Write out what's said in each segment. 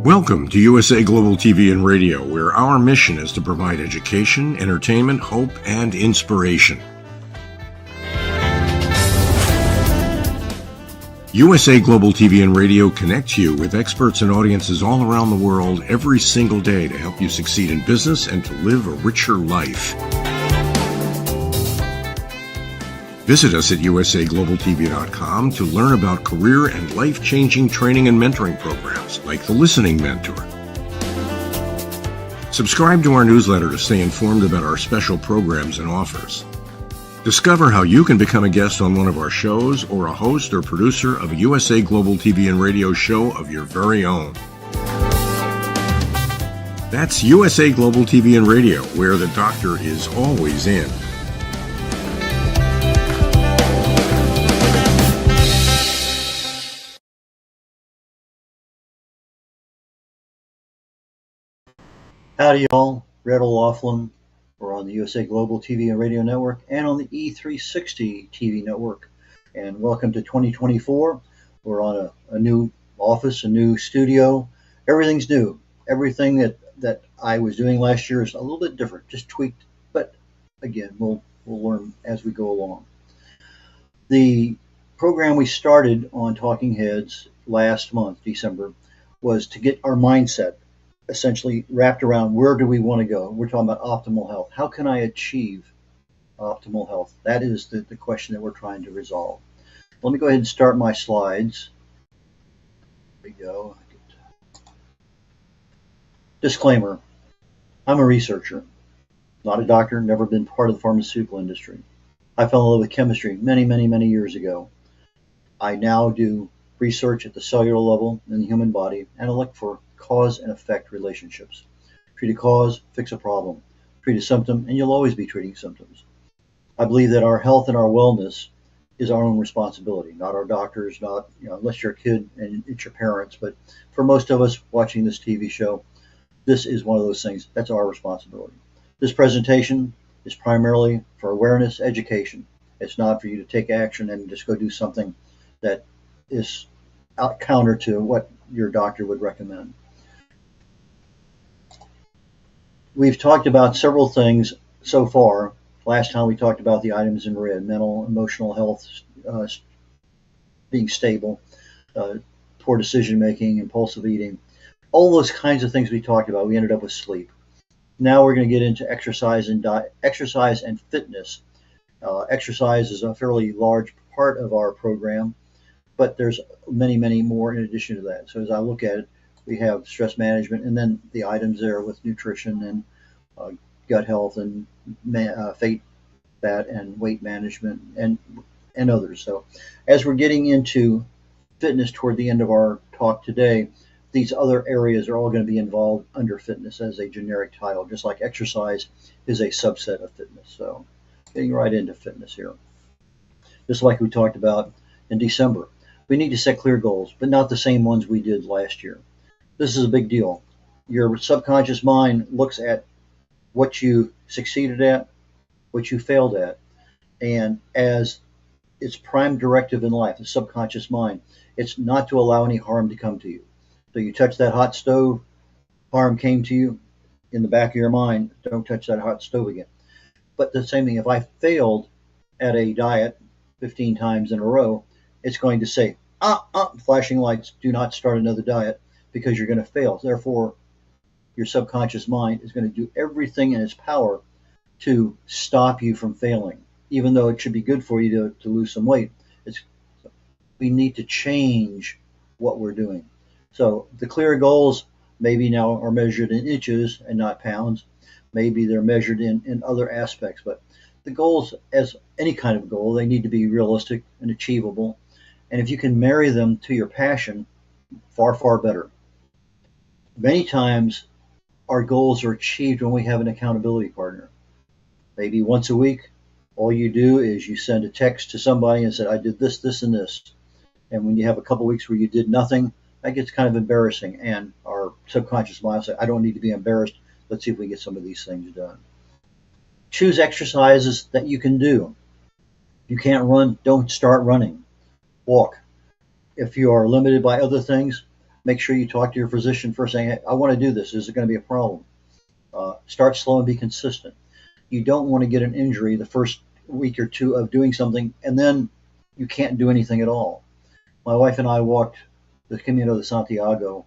Welcome to USA Global TV and Radio, where our mission is to provide education, entertainment, hope, and inspiration. USA Global TV and Radio connects you with experts and audiences all around the world every single day to help you succeed in business and to live a richer life. Visit us at usaglobaltv.com to learn about career and life-changing training and mentoring programs like the Listening Mentor. Subscribe to our newsletter to stay informed about our special programs and offers. Discover how you can become a guest on one of our shows or a host or producer of a USA Global TV and Radio show of your very own. That's USA Global TV and Radio, where the doctor is always in. Howdy, y'all. Red.olaughlin. We're on the USA Global TV and Radio Network and on the E360 TV Network. And welcome to 2024. We're on a new office, a new studio. Everything's new. Everything that I was doing last year is a little bit different, just tweaked. But again, we'll learn as we go along. The program we started on Talking Heads last month, December, was to get our mindset essentially wrapped around where do we want to go. We're talking about optimal health. How can I achieve optimal health? That is the question that we're trying to resolve. Let me go ahead and start my slides. There we go. Disclaimer. I'm a researcher, not a doctor, never been part of the pharmaceutical industry. I fell in love with chemistry many years ago. I now do research at the cellular level in the human body, and I look for cause and effect relationships. Treat a cause, fix a problem. Treat a symptom, and you'll always be treating symptoms. I believe that our health and our wellness is our own responsibility, not our doctors, not, unless you're a kid and it's your parents. But for most of us watching this TV show, this is one of those things. That's our responsibility. This presentation is primarily for awareness, education. It's not for you to take action and just go do something that is counter to what your doctor would recommend. We've talked about several things so far. Last time we talked about the items in red: mental, emotional health, being stable, poor decision making, impulsive eating, all those kinds of things we talked about. We ended up with sleep. Now we're going to get into exercise and fitness. Exercise is a fairly large part of our program, but there's many more in addition to that. So as I look at it, we have stress management, and then the items there with nutrition and gut health and fat and weight management and others. So as we're getting into fitness toward the end of our talk today, these other areas are all going to be involved under fitness as a generic title, just like exercise is a subset of fitness. So getting right into fitness here. Just like we talked about in December, we need to set clear goals, but not the same ones we did last year. This is a big deal. Your subconscious mind looks at what you succeeded at, what you failed at, and as its prime directive in life, the subconscious mind, it's not to allow any harm to come to you. So you touch that hot stove, harm came to you, in the back of your mind, don't touch that hot stove again. But the same thing, if I failed at a diet 15 times in a row, it's going to say, flashing lights, do not start another diet because you're going to fail. Therefore, your subconscious mind is going to do everything in its power to stop you from failing, even though it should be good for you to lose some weight. It's, we need to change what we're doing. So the clear goals maybe now are measured in inches and not pounds. Maybe they're measured in other aspects, but the goals, as any kind of goal, they need to be realistic and achievable. And if you can marry them to your passion, far, far better. Many times our goals are achieved when we have an accountability partner. Maybe once a week, all you do is you send a text to somebody and say, I did this, this, and this. And when you have a couple of weeks where you did nothing, that gets kind of embarrassing. And our subconscious mind will say, I don't need to be embarrassed. Let's see if we get some of these things done. Choose exercises that you can do. If you can't run, don't start running. Walk. If you are limited by other things, make sure you talk to your physician first, saying, hey, I want to do this. Is it going to be a problem? Start slow and be consistent. You don't want to get an injury the first week or two of doing something, and then you can't do anything at all. My wife and I walked the Camino de Santiago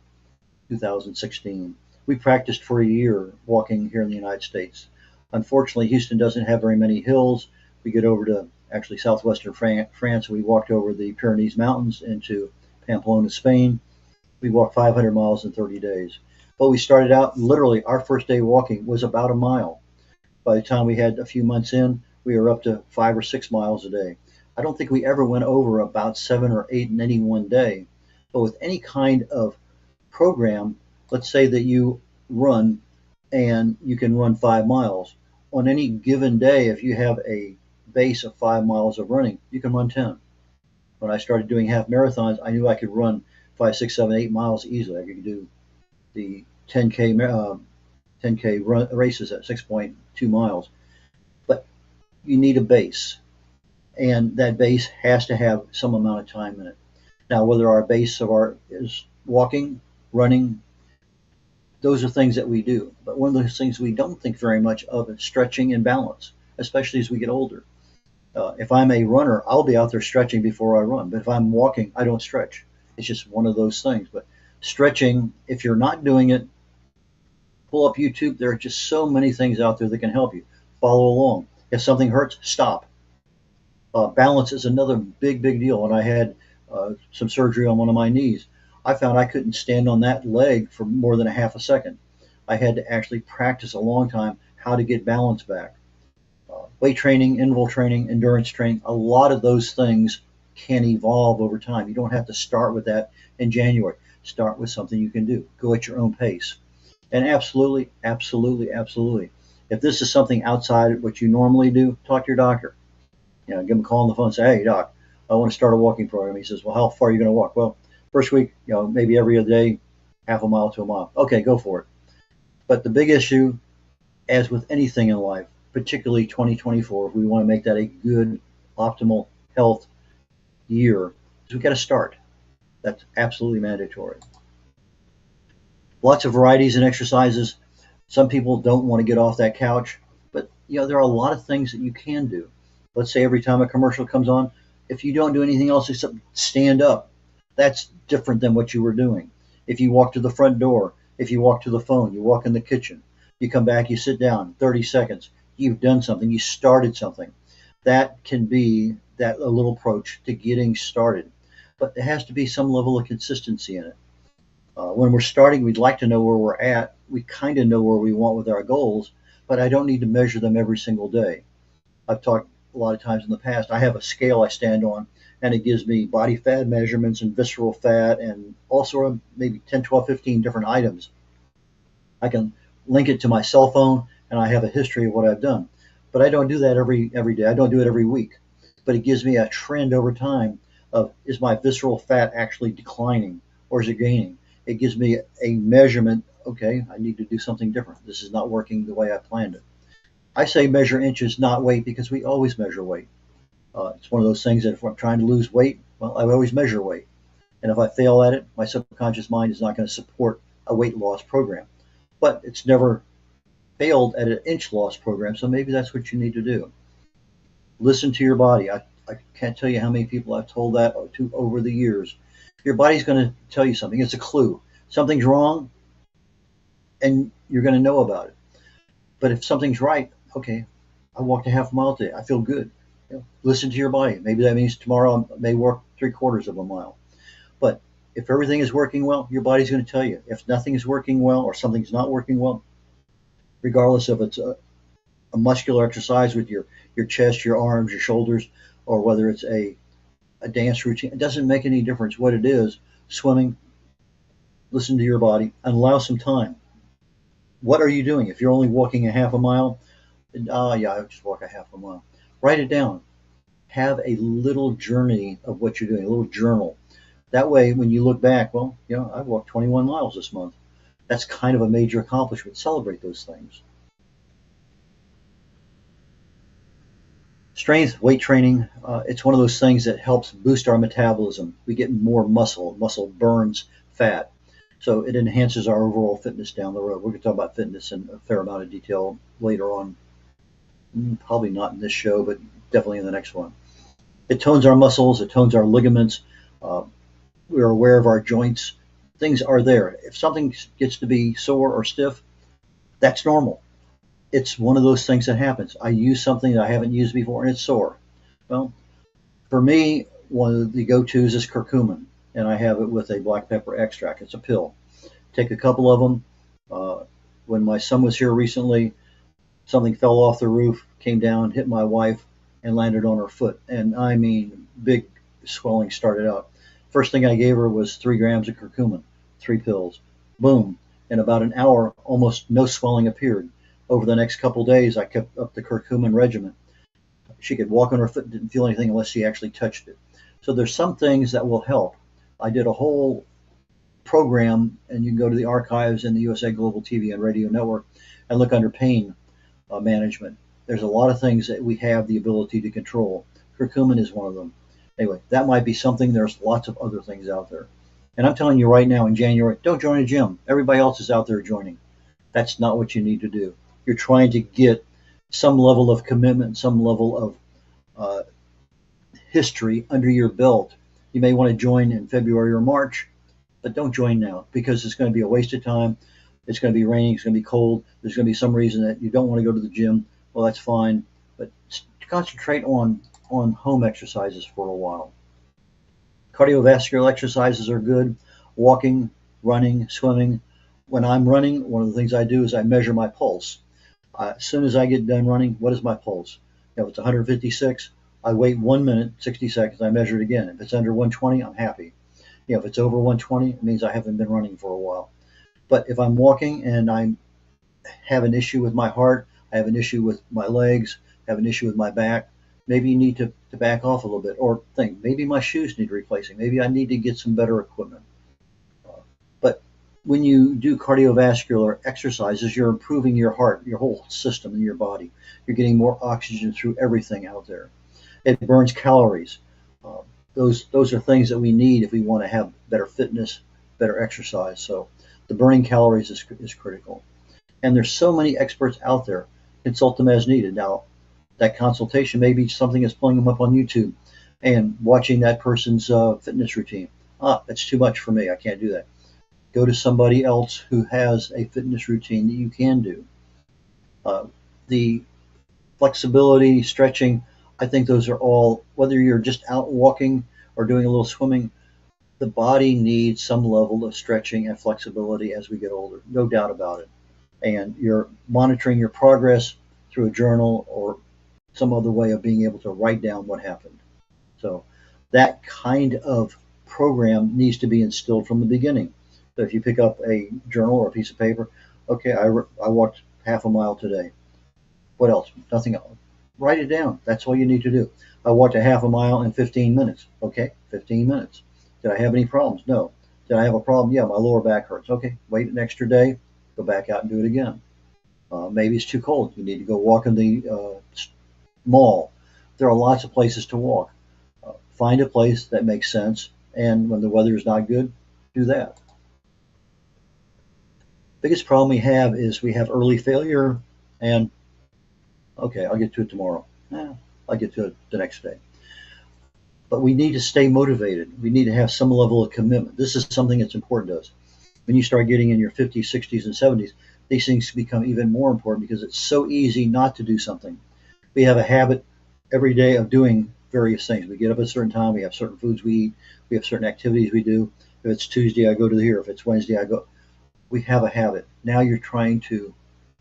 2016. We practiced for a year walking here in the United States. Unfortunately, Houston doesn't have very many hills. We get over to actually southwestern France. We walked over the Pyrenees Mountains into Pamplona, Spain. We walked 500 miles in 30 days. But we started out, literally, our first day walking was about a mile. By the time we had a few months in, we were up to 5 or 6 miles a day. I don't think we ever went over about 7 or 8 in any one day. But with any kind of program, let's say that you run and you can run 5 miles. On any given day, if you have a base of 5 miles of running, you can run 10. When I started doing half marathons, I knew I could run 5, 6, 7, 8 miles easily. I could do the 10K races at 6.2 miles. But you need a base, and that base has to have some amount of time in it. Now, whether our base is walking, running, those are things that we do. But one of those things we don't think very much of is stretching and balance, especially as we get older. If I'm a runner, I'll be out there stretching before I run. But if I'm walking, I don't stretch. It's just one of those things. But stretching, if you're not doing it, pull up YouTube. There are just so many things out there that can help you. Follow along. If something hurts, stop. Balance is another big, big deal. When I had some surgery on one of my knees, I found I couldn't stand on that leg for more than a half a second. I had to actually practice a long time how to get balance back. Weight training, interval training, endurance training, a lot of those things can evolve over time. You don't have to start with that in January. Start with something you can do. Go at your own pace. And absolutely, absolutely, absolutely. If this is something outside what you normally do, talk to your doctor. Give him a call on the phone and say, hey, doc, I want to start a walking program. He says, well, how far are you going to walk? Well, first week, maybe every other day, half a mile to a mile. Okay, go for it. But the big issue, as with anything in life, particularly 2024, if we want to make that a good, optimal health year, is we've got to start. That's absolutely mandatory. Lots of varieties in exercises. Some people don't want to get off that couch, but there are a lot of things that you can do. Let's say every time a commercial comes on, if you don't do anything else except stand up, that's different than what you were doing. If you walk to the front door, if you walk to the phone, you walk in the kitchen, you come back, you sit down, 30 seconds, you've done something, you started something. That can be a little approach to getting started. But there has to be some level of consistency in it. When we're starting, we'd like to know where we're at. We kind of know where we want with our goals, but I don't need to measure them every single day. I've talked a lot of times in the past. I have a scale I stand on, and it gives me body fat measurements and visceral fat and all sort of maybe 10, 12, 15 different items. I can link it to my cell phone, and I have a history of what I've done. But I don't do that every day. I don't do it every week. But it gives me a trend over time of, is my visceral fat actually declining or is it gaining? It gives me a measurement. Okay, I need to do something different. This is not working the way I planned it. I say measure inches, not weight, because we always measure weight. It's one of those things that if I'm trying to lose weight, well, I always measure weight. And if I fail at it, my subconscious mind is not going to support a weight loss program. But it's never failed at an inch loss program, so maybe that's what you need to do. Listen to your body. I can't tell you how many people I've told that to over the years. Your body's going to tell you something. It's a clue. Something's wrong. and you're going to know about it. But if something's right, okay, I walked a half mile today. I feel good. Listen to your body. Maybe that means tomorrow I may walk 3/4 of a mile. But if everything is working well, your body's going to tell you. If nothing is working well or something's not working well, regardless if it's a muscular exercise with your chest, your arms, your shoulders, or whether it's a dance routine, it doesn't make any difference what it is. Swimming, listen to your body and allow some time. What are you doing? If you're only walking a half a mile, yeah, I just walk a half a mile. Write it down. Have a little journey of what you're doing, a little journal. That way, when you look back, well, I walked 21 miles this month. That's kind of a major accomplishment. Celebrate those things. Strength, weight training, it's one of those things that helps boost our metabolism. We get more muscle. Muscle burns fat. So it enhances our overall fitness down the road. We're going to talk about fitness in a fair amount of detail later on. Probably not in this show, but definitely in the next one. It tones our muscles. It tones our ligaments. We're aware of our joints. Things are there. If something gets to be sore or stiff, that's normal. It's one of those things that happens. I use something that I haven't used before and it's sore. Well, for me, one of the go-tos is curcumin, and I have it with a black pepper extract. It's a pill. Take a couple of them. When my son was here recently, something fell off the roof, came down, hit my wife, and landed on her foot. And I mean, big swelling started out. First thing I gave her was 3 grams of curcumin, 3 pills. Boom. In about an hour, almost no swelling appeared. Over the next couple of days, I kept up the curcumin regimen. She could walk on her foot, didn't feel anything unless she actually touched it. So there's some things that will help. I did a whole program, and you can go to the archives in the USA Global TV and Radio Network and look under pain management. There's a lot of things that we have the ability to control. Curcumin is one of them. Anyway, that might be something. There's lots of other things out there. And I'm telling you right now in January, don't join a gym. Everybody else is out there joining. That's not what you need to do. You're trying to get some level of commitment, some level of history under your belt. You may want to join in February or March, but don't join now because it's going to be a waste of time. It's going to be raining. It's going to be cold. There's going to be some reason that you don't want to go to the gym. Well, that's fine, but concentrate on home exercises for a while. Cardiovascular exercises are good. Walking, running, swimming. When I'm running, one of the things I do is I measure my pulse. As soon as I get done running, what is my pulse? If it's 156, I wait 1 minute, 60 seconds, I measure it again. If it's under 120, I'm happy. If it's over 120, it means I haven't been running for a while. But if I'm walking and I have an issue with my heart, I have an issue with my legs, I have an issue with my back, maybe you need to back off a little bit or think, maybe my shoes need replacing. Maybe I need to get some better equipment. But when you do cardiovascular exercises, you're improving your heart, your whole system in your body. You're getting more oxygen through everything out there. It burns calories. Those are things that we need if we want to have better fitness, better exercise. So the burning calories is critical. And there's so many experts out there. Consult them as needed. Now, that consultation may be something that's pulling them up on YouTube and watching that person's fitness routine. That's too much for me. I can't do that. Go to somebody else who has a fitness routine that you can do. The flexibility, stretching, I think those are all, whether you're just out walking or doing a little swimming, the body needs some level of stretching and flexibility as we get older, no doubt about it. And you're monitoring your progress through a journal or some other way of being able to write down what happened. So that kind of program needs to be instilled from the beginning. So if you pick up a journal or a piece of paper, okay, I walked half a mile today. What else? Nothing else. Write it down. That's all you need to do. I walked a half a mile in 15 minutes. Okay, 15 minutes. Did I have any problems? No. Did I have a problem? Yeah, my lower back hurts. Okay, wait an extra day. Go back out and do it again. Maybe it's too cold. You need to go walk in the mall. There are lots of places to walk. Find a place that makes sense, and when the weather is not good, do that. Biggest problem we have is we have early failure, and okay, I'll get to it tomorrow. I'll get to it the next day. But we need to stay motivated. We need to have some level of commitment. This is something that's important to us. When you start getting in your 50s, 60s, and 70s, these things become even more important because it's so easy not to do something. We have a habit every day of doing various things. We get up at a certain time, we have certain foods we eat, we have certain activities we do. If it's Tuesday, I go to here. If it's Wednesday, I go. We have a habit. Now you're trying to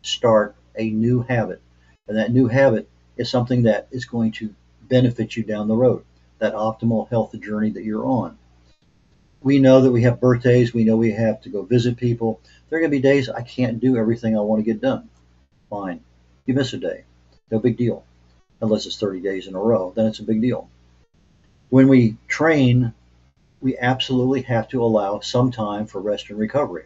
start a new habit. And that new habit is something that is going to benefit you down the road, that optimal health journey that you're on. We know that we have birthdays. We know we have to go visit people. There are going to be days I can't do everything I want to get done. Fine. You miss a day. No big deal. Unless it's 30 days in a row, then it's a big deal. When we train, we absolutely have to allow some time for rest and recovery.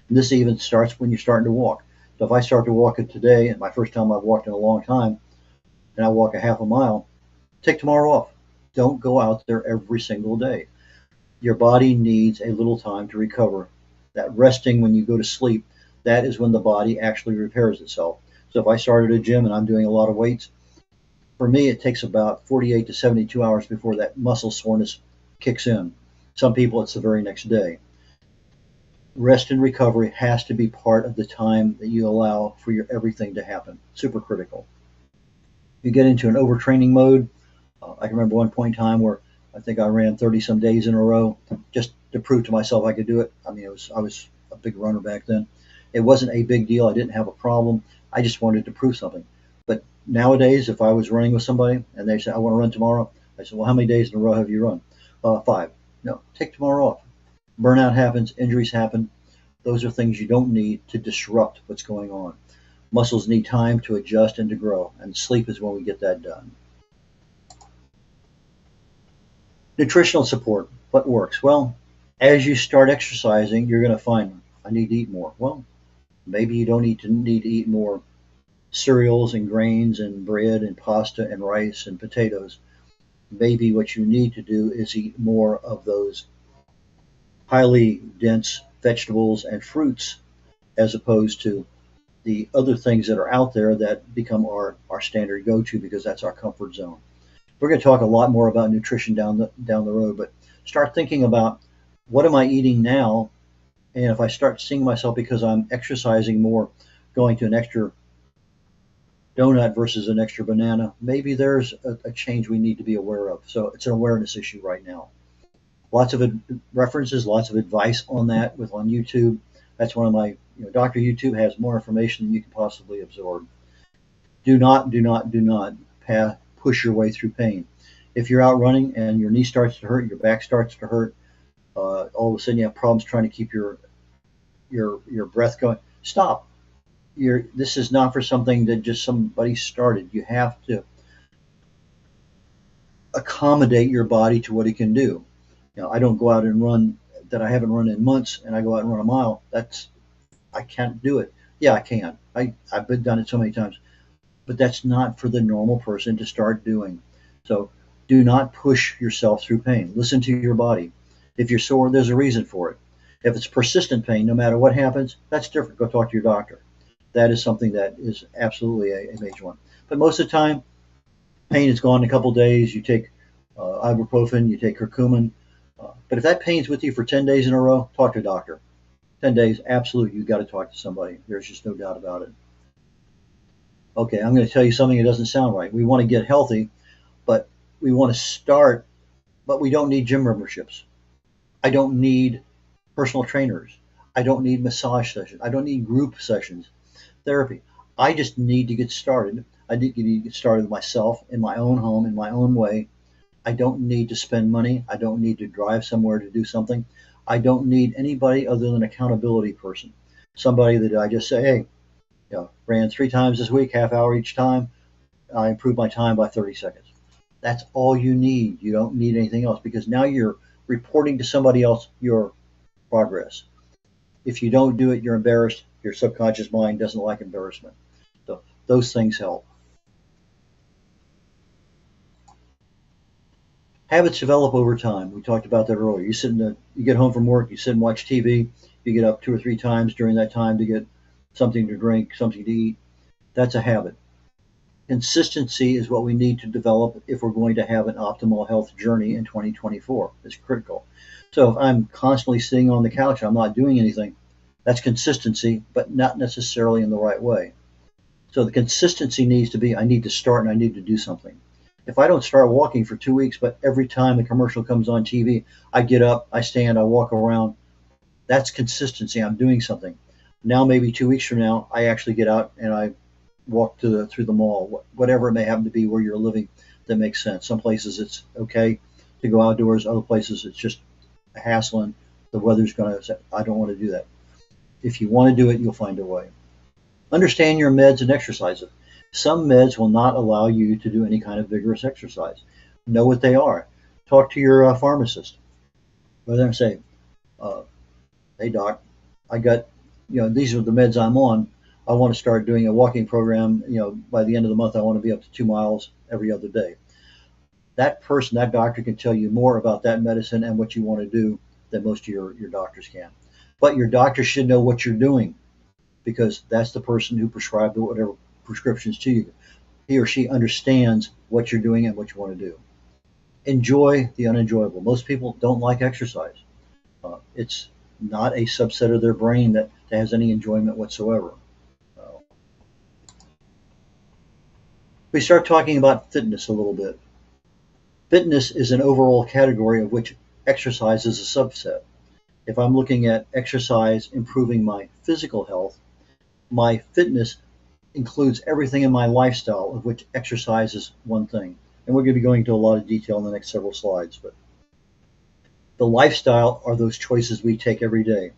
And this even starts when you're starting to walk. So if I start to walk it today, and my first time I've walked in a long time, and I walk a half a mile, take tomorrow off. Don't go out there every single day. Your body needs a little time to recover. That resting when you go to sleep, that is when the body actually repairs itself. So if I start at a gym and I'm doing a lot of weights, for me it takes about 48 to 72 hours before that muscle soreness kicks in. Some people it's the very next day. Rest and recovery has to be part of the time that you allow for your everything to happen. Super critical. You get into an overtraining mode. I can remember one point in time where I think I ran 30 some days in a row just to prove to myself I could do it. I mean, I was a big runner back then. It wasn't a big deal. I didn't have a problem. I just wanted to prove something. But nowadays, if I was running with somebody and they said, I want to run tomorrow, I said, well, how many days in a row have you run? 5. No, take tomorrow off. Burnout happens, injuries happen. Those are things you don't need to disrupt what's going on. Muscles need time to adjust and to grow, and sleep is when we get that done. Nutritional support, what works? Well, as you start exercising, you're going to find, I need to eat more. Well, maybe you don't need to eat more cereals and grains and bread and pasta and rice and potatoes. Maybe what you need to do is eat more of those highly dense vegetables and fruits as opposed to the other things that are out there that become our standard go-to because that's our comfort zone. We're going to talk a lot more about nutrition down the road, but start thinking about what am I eating now, and if I start seeing myself because I'm exercising more, going to an extra donut versus an extra banana, maybe there's a change we need to be aware of. So it's an awareness issue right now. Lots of references, lots of advice on that on YouTube. That's one of my, Dr. YouTube has more information than you can possibly absorb. Do not push your way through pain. If you're out running and your knee starts to hurt, your back starts to hurt, all of a sudden you have problems trying to keep your breath going, stop. This is not for something that just somebody started. You have to accommodate your body to what it can do. I don't go out and run that I haven't run in months, and I go out and run a mile. I can't do it. Yeah, I can. I've been done it so many times, but that's not for the normal person to start doing. So do not push yourself through pain. Listen to your body. If you're sore, there's a reason for it. If it's persistent pain, no matter what happens, that's different. Go talk to your doctor. That is something that is absolutely a major one. But most of the time, pain is gone in a couple of days. You take ibuprofen, you take curcumin. But if that pain's with you for 10 days in a row, talk to a doctor. 10 days, absolutely, you've got to talk to somebody. There's just no doubt about it. Okay, I'm going to tell you something that doesn't sound right. We want to get healthy, but we want to start, but we don't need gym memberships. I don't need personal trainers. I don't need massage sessions. I don't need group sessions, therapy. I just need to get started. I need to get started myself in my own home, in my own way. I don't need to spend money. I don't need to drive somewhere to do something. I don't need anybody other than an accountability person. Somebody that I just say, hey, ran 3 times this week, half hour each time. I improved my time by 30 seconds. That's all you need. You don't need anything else because now you're reporting to somebody else your progress. If you don't do it, you're embarrassed. Your subconscious mind doesn't like embarrassment. So those things help. Habits develop over time. We talked about that earlier. You get home from work, you sit and watch TV. You get up 2 or 3 times during that time to get something to drink, something to eat. That's a habit. Consistency is what we need to develop if we're going to have an optimal health journey in 2024. It's critical. So if I'm constantly sitting on the couch, I'm not doing anything, That's consistency, but not necessarily in the right way. So the consistency needs to be, I need to start and I need to do something. If I don't start walking for 2 weeks, but every time the commercial comes on TV, I get up, I stand, I walk around, that's consistency. I'm doing something. Now, maybe 2 weeks from now, I actually get out and I walk through the mall, whatever it may happen to be where you're living that makes sense. Some places it's okay to go outdoors. Other places it's just a hassle and the weather's going to say, I don't want to do that. If you want to do it, you'll find a way. Understand your meds and exercise it. Some meds will not allow you to do any kind of vigorous exercise. Know what they are. Talk to your pharmacist. Go there and say, hey doc, I got, these are the meds I'm on. I want to start doing a walking program. By the end of the month, I want to be up to 2 miles every other day. That person, that doctor can tell you more about that medicine and what you want to do than most of your doctors can. But your doctor should know what you're doing because that's the person who prescribed whatever prescriptions to you. He or she understands what you're doing and what you want to do. Enjoy the unenjoyable. Most people don't like exercise. It's not a subset of their brain that has any enjoyment whatsoever. We start talking about fitness a little bit. Fitness is an overall category of which exercise is a subset. If I'm looking at exercise improving my physical health, my fitness includes everything in my lifestyle, of which exercise is one thing. And we're going to be going into a lot of detail in the next several slides. But the lifestyle are those choices we take every day.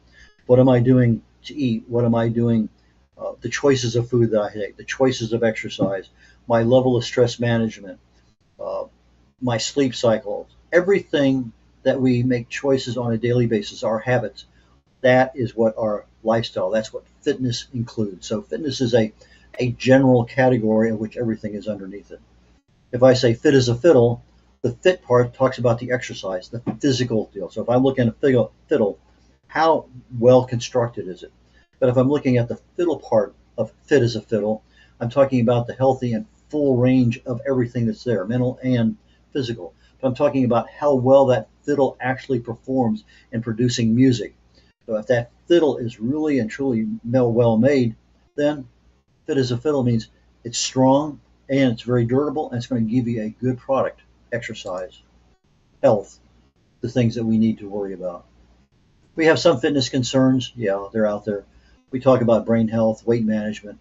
What am I doing to eat? What am I doing? The choices of food that I take, the choices of exercise, my level of stress management, my sleep cycles, everything that we make choices on a daily basis, our habits, that is what our lifestyle, that's what fitness includes. So fitness is a general category of which everything is underneath it. If I say fit as a fiddle, the fit part talks about the exercise, the physical deal. So if I'm looking at a fiddle, how well constructed is it? But if I'm looking at the fiddle part of fit as a fiddle, I'm talking about the healthy and full range of everything that's there, mental and physical. But I'm talking about how well that fiddle actually performs in producing music. So if that fiddle is really and truly well made, then fit as a fiddle means it's strong and it's very durable and it's going to give you a good product. Exercise, health, the things that we need to worry about. We have some fitness concerns. Yeah, they're out there. We talk about brain health, weight management.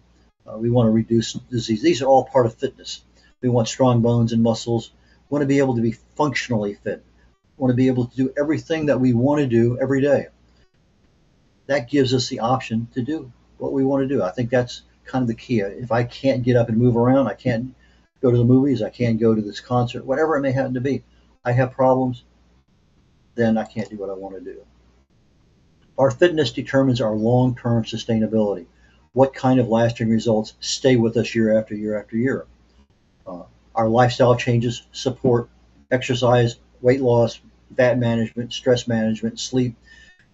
We want to reduce disease. These are all part of fitness. We want strong bones and muscles. We want to be able to be functionally fit. We want to be able to do everything that we want to do every day. That gives us the option to do what we want to do. I think that's kind of the key. If I can't get up and move around, I can't go to the movies, I can't go to this concert, whatever it may happen to be, I have problems, then I can't do what I want to do. Our fitness determines our long-term sustainability. What kind of lasting results stay with us year after year after year? Our lifestyle changes support exercise, weight loss, fat management, stress management, sleep.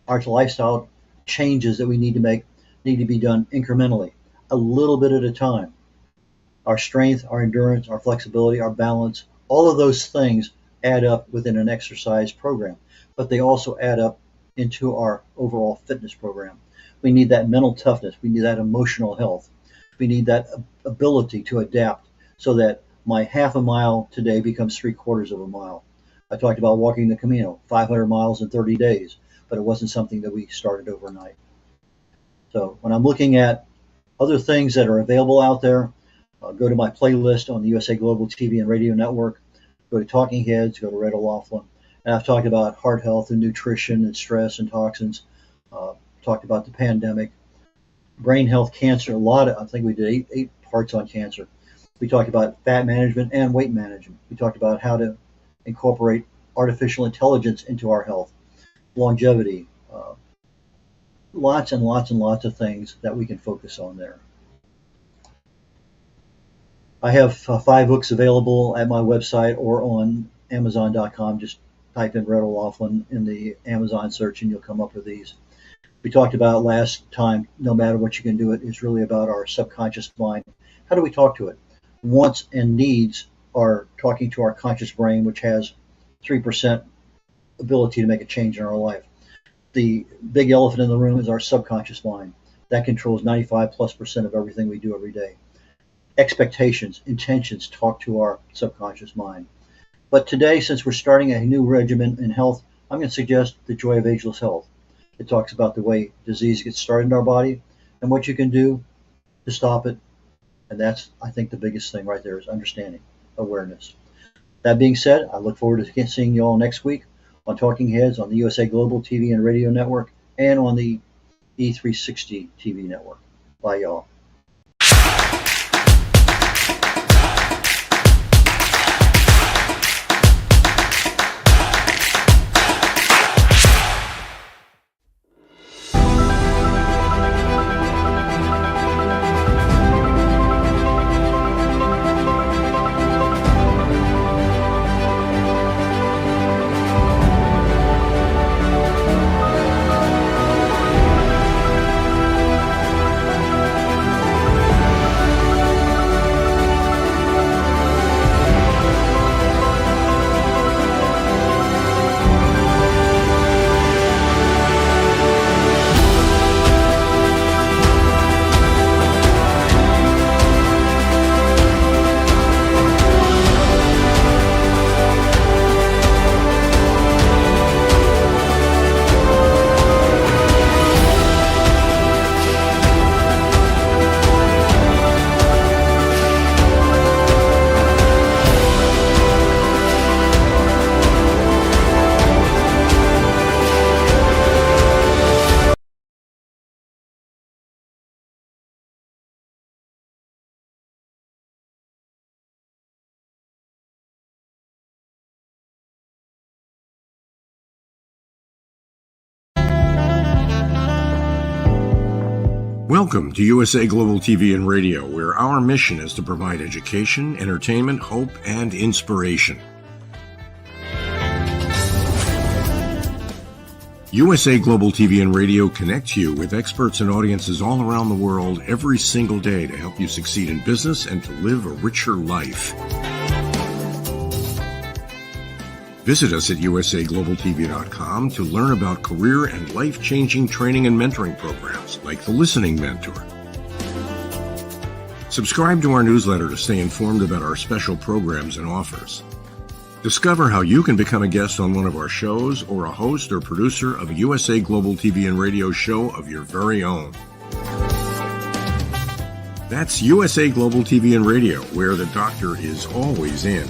Our lifestyle changes that we need to make need to be done incrementally, a little bit at a time. Our strength, our endurance, our flexibility, our balance, all of those things add up within an exercise program, but they also add up into our overall fitness program. We need that mental toughness. We need that emotional health. We need that ability to adapt so that my half a mile today becomes 3/4 of a mile. I talked about walking the Camino, 500 miles in 30 days, but it wasn't something that we started overnight. So when I'm looking at other things that are available out there, go to my playlist on the USA Global TV and Radio Network, go to Talking Heads, go to red.olaughlin, and I've talked about heart health and nutrition and stress and toxins, talked about the pandemic, brain health, cancer, I think we did eight parts on cancer. We talked about fat management and weight management. We talked about how to incorporate artificial intelligence into our health, longevity, lots and lots and lots of things that we can focus on there. I have 5 books available at my website or on Amazon.com. Just type in Red O'Laughlin in the Amazon search and you'll come up with these. We talked about last time, no matter what you can do, it is really about our subconscious mind. How do we talk to it? Wants and needs are talking to our conscious brain, which has 3% ability to make a change in our life. the big elephant in the room is our subconscious mind. That controls 95+% of everything we do every day. Expectations, intentions talk to our subconscious mind. But today, since we're starting a new regimen in health, I'm going to suggest the Joy of Ageless Health. It talks about the way disease gets started in our body and what you can do to stop it. And that's, I think, the biggest thing right there is understanding, awareness. That being said, I look forward to seeing you all next week on Talking Heads on the USA Global TV and Radio Network and on the E360 TV network. Bye, y'all. Welcome to USA Global TV and Radio, where our mission is to provide education, entertainment, hope, and inspiration. USA Global TV and Radio connects you with experts and audiences all around the world every single day to help you succeed in business and to live a richer life. Visit us at usaglobaltv.com to learn about career and life-changing training and mentoring programs like the Listening Mentor. Subscribe to our newsletter to stay informed about our special programs and offers. Discover how you can become a guest on one of our shows or a host or producer of a USA Global TV and Radio show of your very own. That's USA Global TV and Radio, where the doctor is always in.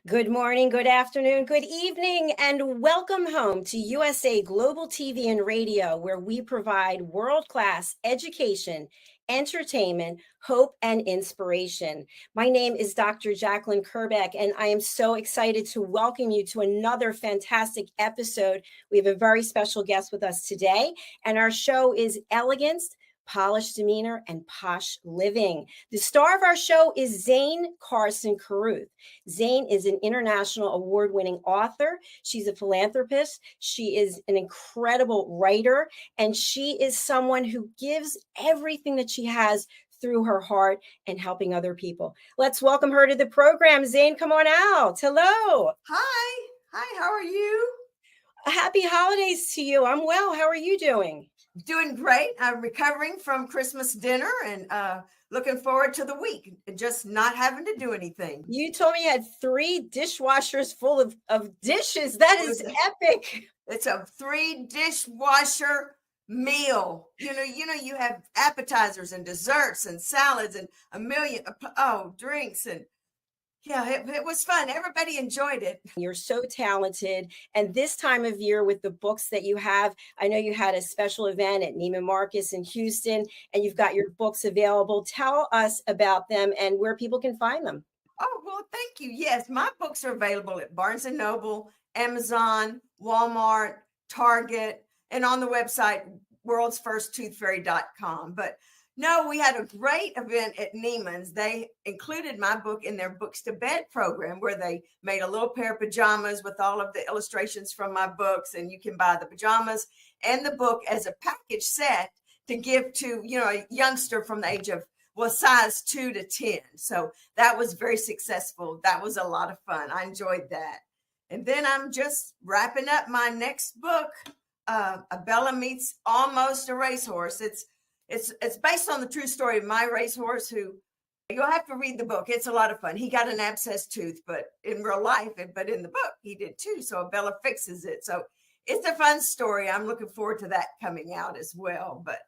Good morning, good afternoon, good evening, and welcome home to USA Global TV and Radio, where we provide world-class education, entertainment, hope, and inspiration. My name is Dr. Jacqueline Kerbeck, and I am so excited to welcome you to another fantastic episode. We have a very special guest with us today, and our show is Elegance, Polished Demeanor, and Posh Living. The star of our show is Zane Carson Carruth. Zane is an international award-winning author. She's a philanthropist. She is an incredible writer, and she is someone who gives everything that she has through her heart and helping other people. Let's welcome her to the program. Zane, come on out. Hello. Hi. Hi, how are you? Happy holidays to you. I'm well. How are you doing? Doing great. I'm recovering from Christmas dinner and looking forward to the week and just not having to do anything. You told me you had 3 dishwashers full of dishes. That is epic. It's a 3 dishwasher meal. You know, you have appetizers and desserts and salads and a million, drinks and yeah, it was fun. Everybody enjoyed it. You're so talented. And this time of year with the books that you have, I know you had a special event at Neiman Marcus in Houston, and you've got your books available. Tell us about them and where people can find them. Oh, well, thank you. Yes, my books are available at Barnes & Noble, Amazon, Walmart, Target, and on the website, worldsfirsttoothfairy.com. But no, we had a great event at Neiman's. They included my book in their Books to Bed program, where they made a little pair of pajamas with all of the illustrations from my books. And you can buy the pajamas and the book as a package set to give to, a youngster from the age of was size 2 to 10. So that was very successful. That was a lot of fun. I enjoyed that. And then I'm just wrapping up my next book, A Bella Meets Almost a Racehorse. It's based on the true story of my racehorse who, you'll have to read the book. It's a lot of fun. He got an abscessed tooth, but in real life, but in the book, he did too. So Bella fixes it. So it's a fun story. I'm looking forward to that coming out as well. But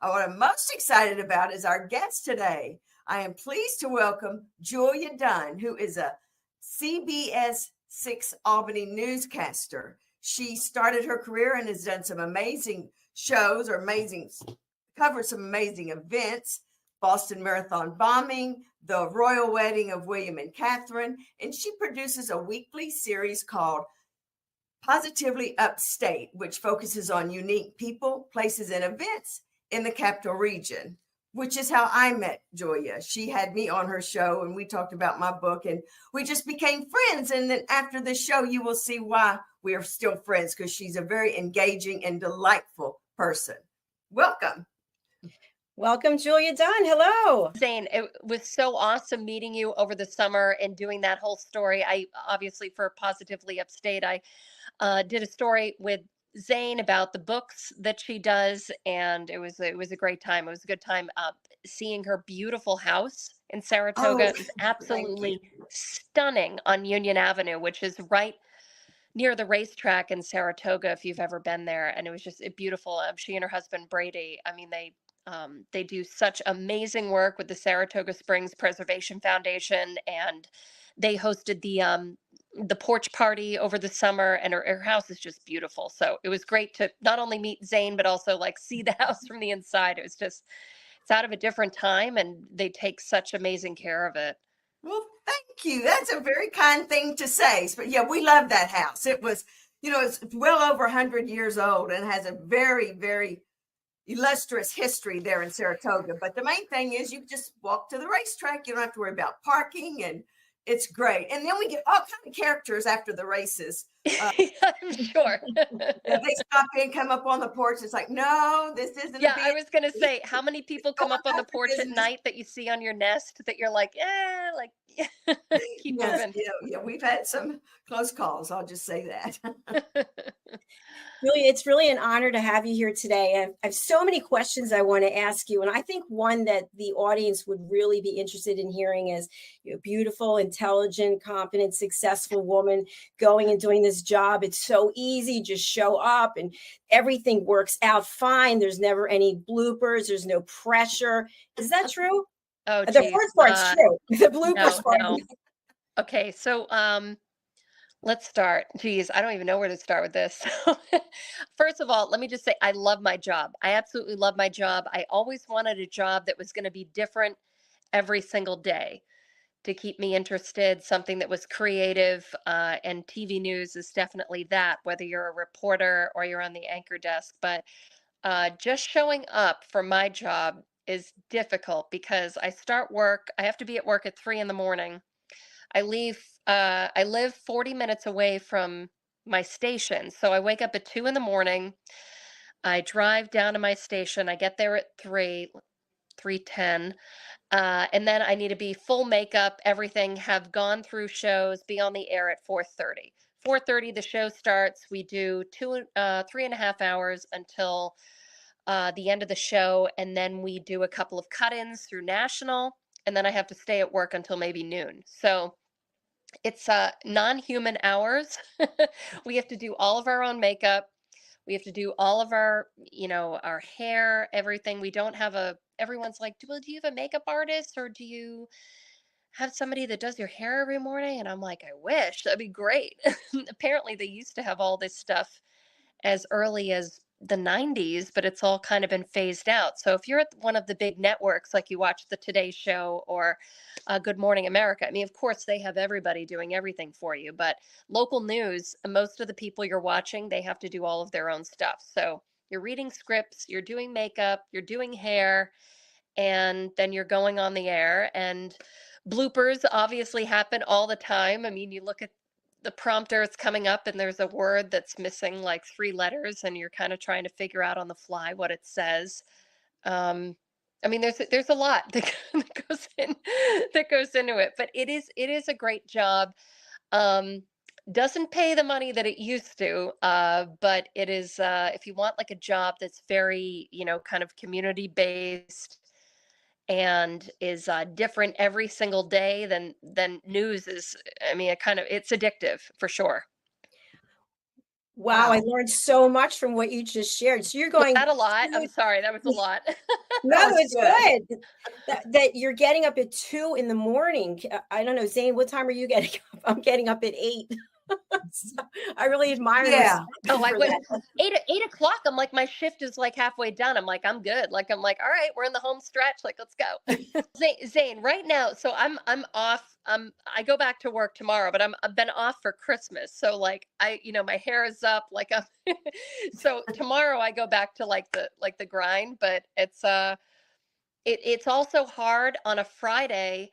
what I'm most excited about is our guest today. I am pleased to welcome Julia Dunn, who is a CBS 6 Albany newscaster. She started her career and has done some amazing shows or covered some amazing events. Boston Marathon bombing, the royal wedding of William and Catherine, and she produces a weekly series called Positively Upstate, which focuses on unique people, places, and events in the capital region, which is how I met Julia. She had me on her show and we talked about my book and we just became friends. And then after the show, you will see why we are still friends, because she's a very engaging and delightful person. Welcome. Welcome, Julia Dunn. Hello. Zane, it was so awesome meeting you over the summer and doing that whole story. I obviously, for Positively Upstate, I did a story with Zane about the books that she does, and it was a great time. It was a good time seeing her beautiful house in Saratoga. It was absolutely stunning on Union Avenue, which is right near the racetrack in Saratoga, if you've ever been there. And it was just beautiful. She and her husband Brady, I mean, they do such amazing work with the Saratoga Springs Preservation Foundation, and they hosted the porch party over the summer, and her house is just beautiful. So it was great to not only meet Zane, but also like see the house from the inside. It was just, it's out of a different time, and they take such amazing care of it. Well, thank you. That's a very kind thing to say. But yeah, we love that house. It was, it's well over 100 years old and has a very, very illustrious history there in Saratoga. But the main thing is you just walk to the racetrack. You don't have to worry about parking, and it's great. And then we get all kinds of characters after the races. I'm sure. They stop in, come up on the porch. It's like, no, this isn't. Yeah, I was going to say, how many people come up on the porch at night that you see on your nest that you're like, keep moving. Yeah, we've had some close calls. I'll just say that. Julia, it's really an honor to have you here today. I have so many questions I want to ask you. And I think one that the audience would really be interested in hearing is you're a beautiful, intelligent, competent, successful woman going and doing this job. It's so easy. Just show up and everything works out fine. There's never any bloopers. There's no pressure. Is that true? Oh, the first part's true. The bloopers part. No. Okay, so let's start. Geez, I don't even know where to start with this. First of all, let me just say I love my job. I absolutely love my job. I always wanted a job that was going to be different every single day to keep me interested, something that was creative, and TV news is definitely that, whether you're a reporter or you're on the anchor desk. But just showing up for my job is difficult because I start work, I have to be at work at 3 a.m. I live 40 minutes away from my station. So I wake up at 2 a.m. I drive down to my station. I get there at 3:10. And then I need to be full makeup, everything, have gone through shows, be on the air at 4:30. 4:30, the show starts. We do 3.5 hours until the end of the show. And then we do a couple of cut-ins through national. And then I have to stay at work until maybe noon. So it's non-human hours. We have to do all of our own makeup. We have to do all of our, our hair, everything. We don't have everyone's like, do you have a makeup artist, or do you have somebody that does your hair every morning? And I'm like, I wish, that'd be great. Apparently they used to have all this stuff as early as the 90s, but it's all kind of been phased out. So if you're at one of the big networks, like you watch the Today Show or Good Morning America, I mean, of course, they have everybody doing everything for you, but local news, most of the people you're watching, they have to do all of their own stuff. So you're reading scripts, you're doing makeup, you're doing hair, and then you're going on the air. And bloopers obviously happen all the time. I mean, you look at the prompter, it's coming up and there's a word that's missing like 3 letters, and you're kind of trying to figure out on the fly what it says. I mean, there's a lot that goes into it, but it is a great job. Um, doesn't pay the money that it used to, but it is, if you want like a job that's very, kind of community based and is different every single day, then news is. I mean, it's addictive for sure. Wow, I Wow. learned so much from what you just shared. So you're Was going that a lot? I'm to, sorry, that was a lot. no, That was it's good. good. That you're getting up at 2 in the morning. I don't know, Zane, what time are you getting up? I'm getting up at 8. So I really admire and Yeah. respect Oh, you I for would. that. 8 o'clock. I'm like, my shift is like halfway done. I'm like, I'm good. Like, I'm like, all right, we're in the home stretch. Like, let's go. Zane, right now. So I'm off. I go back to work tomorrow, but I've been off for Christmas. So like, my hair is up. Like, so tomorrow I go back to like the grind. But it's also hard on a Friday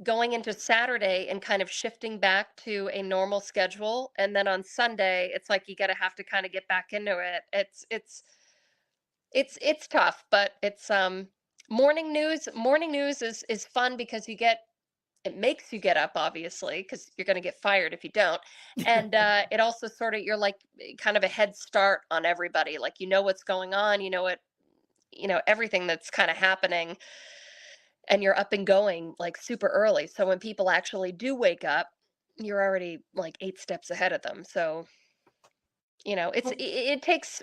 going into Saturday and kind of shifting back to a normal schedule. And then on Sunday, it's like you gotta have to kind of get back into it. It's tough, but it's morning news is fun because it makes you get up, obviously, because you're gonna get fired if you don't. And it also sort of, you're like kind of a head start on everybody. Like, what's going on, everything that's kind of happening, and you're up and going like super early. So when people actually do wake up, you're already like 8 steps ahead of them. So, it takes,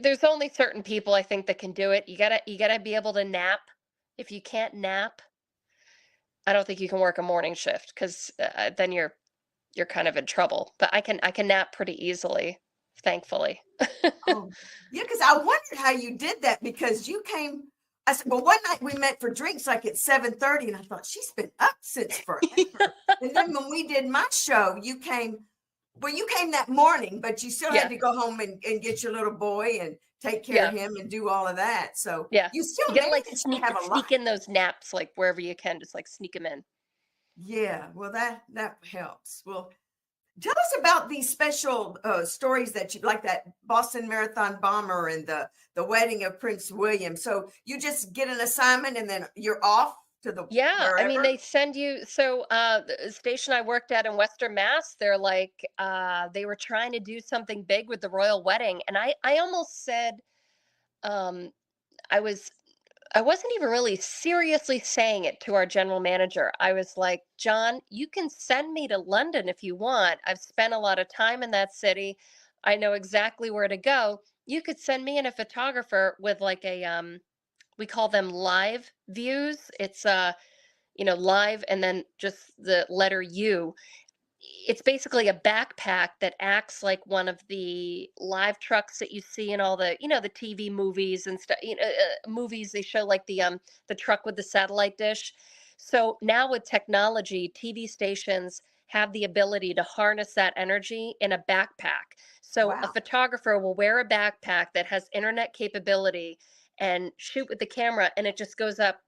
there's only certain people I think that can do it. You gotta be able to nap. If you can't nap, I don't think you can work a morning shift, because then you're kind of in trouble. But I can nap pretty easily, thankfully. Oh, yeah, because I wondered how you did that because you came. I said, well, one night we met for drinks like at 7:30, and I thought she's been up since forever. And then when we did my show, you came. Well, you came that morning, but you still had Yeah, to go home and get your little boy and take care of yeah, him and do all of that. So yeah. you You still gotta like managed to sneak have a life. sneak in those naps like wherever you can, just like sneak them in. Yeah, well, that helps. Well, tell us about these special stories that you like, that Boston Marathon bomber and the wedding of Prince William. So you just get an assignment and then you're off to the Yeah, I mean, wherever. they send you. So the station I worked at in Western Mass, they're like, they were trying to do something big with the royal wedding, and I almost said, um, I was I wasn't even really seriously saying it to our general manager. I was like, John, you can send me to London if you want. I've spent a lot of time in that city. I know exactly where to go. You could send me in a photographer with like we call them live views. It's live and then just the letter U. It's basically a backpack that acts like one of the live trucks that you see in all the TV movies and stuff. Movies, they show like the truck with the satellite dish. So now with technology, TV stations have the ability to harness that energy in a backpack. So a Wow. photographer will wear a backpack that has internet capability and shoot with the camera, and it just goes up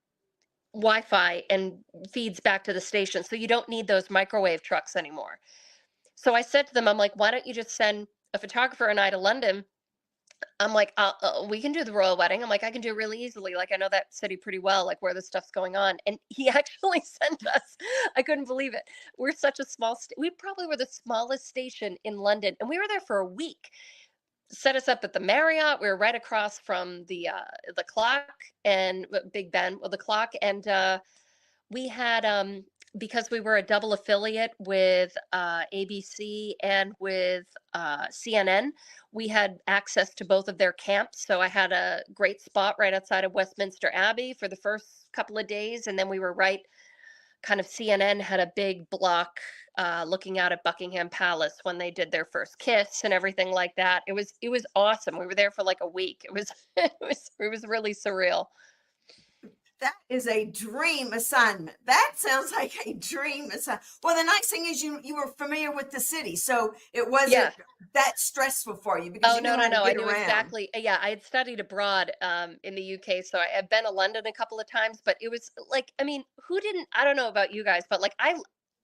Wi-Fi and feeds back to the station. So you don't need those microwave trucks anymore. So I said to them, I'm like, why don't you just send a photographer and I to London? I'm like, we can do the royal wedding. I'm like, I can do it really easily. Like, I know that city pretty well, like where this stuff's going on. And he actually sent us, I couldn't believe it. We're such a small, we probably were the smallest station in London. And we were there for a week. Set us up at the Marriott. We were right across from the clock and Big Ben, well, the clock. And we had because we were a double affiliate with ABC and with CNN, we had access to both of their camps. So I had a great spot right outside of Westminster Abbey for the first couple of days, and then we were right kind of, CNN had a big block looking out at Buckingham Palace when they did their first kiss and everything like that. It was awesome. We were there for like a week. It was it was really surreal. That is a dream assignment. That sounds like a dream assignment. Well, the nice thing is you were familiar with the city, so it wasn't Yeah. that stressful for you because Oh, you knew no, how no, to no. I get knew around. exactly. Yeah, I had studied abroad in the UK, so I had been to London a couple of times, but it was like, I mean, who didn't? I don't know about you guys, but like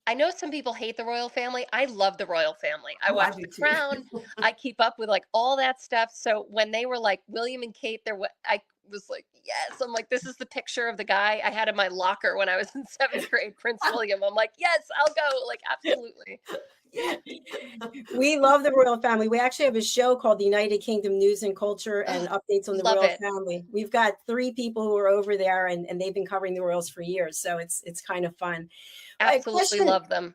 I know some people hate the royal family. I love the royal family. I Oh, I watch do The too. Crown. I keep up with like all that stuff. So when they were like William and Kate, I was like, yes. I'm like, this is the picture of the guy I had in my locker when I was in 7th grade, Prince William. I'm like, yes, I'll go. Like, absolutely. Yeah. We love the royal family. We actually have a show called the United Kingdom News and Culture and updates on the Love royal it. family. We've got 3 people who are over there, and they've been covering the royals for years. So it's kind of fun. A Absolutely question, love them.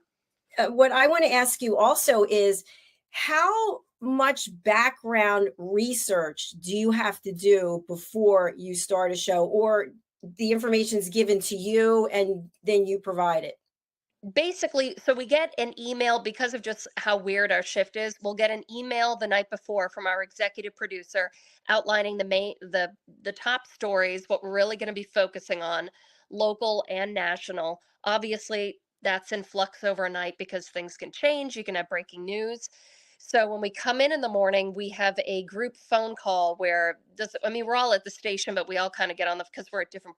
what I want to ask you also is, how much background research do you have to do before you start a show, or the information is given to you and then you provide it? Basically, so we get an email because of just how weird our shift is. We'll get an email the night before from our executive producer outlining the top stories, what we're really going to be focusing on, local and national. Obviously, that's in flux overnight because things can change. You can have breaking news. So when we come in the morning, we have a group phone call where I mean, we're all at the station, but we all kind of get on because we're at different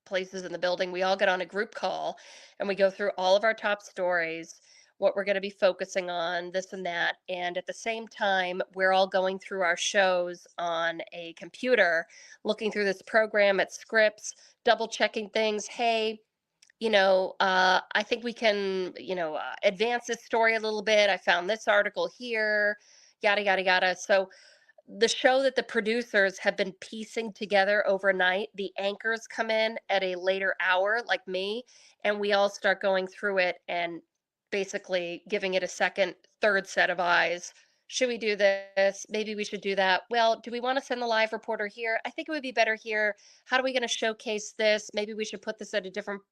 places in the building. We all get on a group call and we go through all of our top stories, what we're going to be focusing on, this and that. And at the same time, we're all going through our shows on a computer, looking through this program at scripts, double checking things. Hey, I think we can, advance this story a little bit. I found this article here, yada, yada, yada. So the show that the producers have been piecing together overnight, the anchors come in at a later hour, like me, and we all start going through it and basically giving it a second, third set of eyes. Should we do this? Maybe we should do that. Well, do we want to send the live reporter here? I think it would be better here. How are we going to showcase this? Maybe we should put this at a different.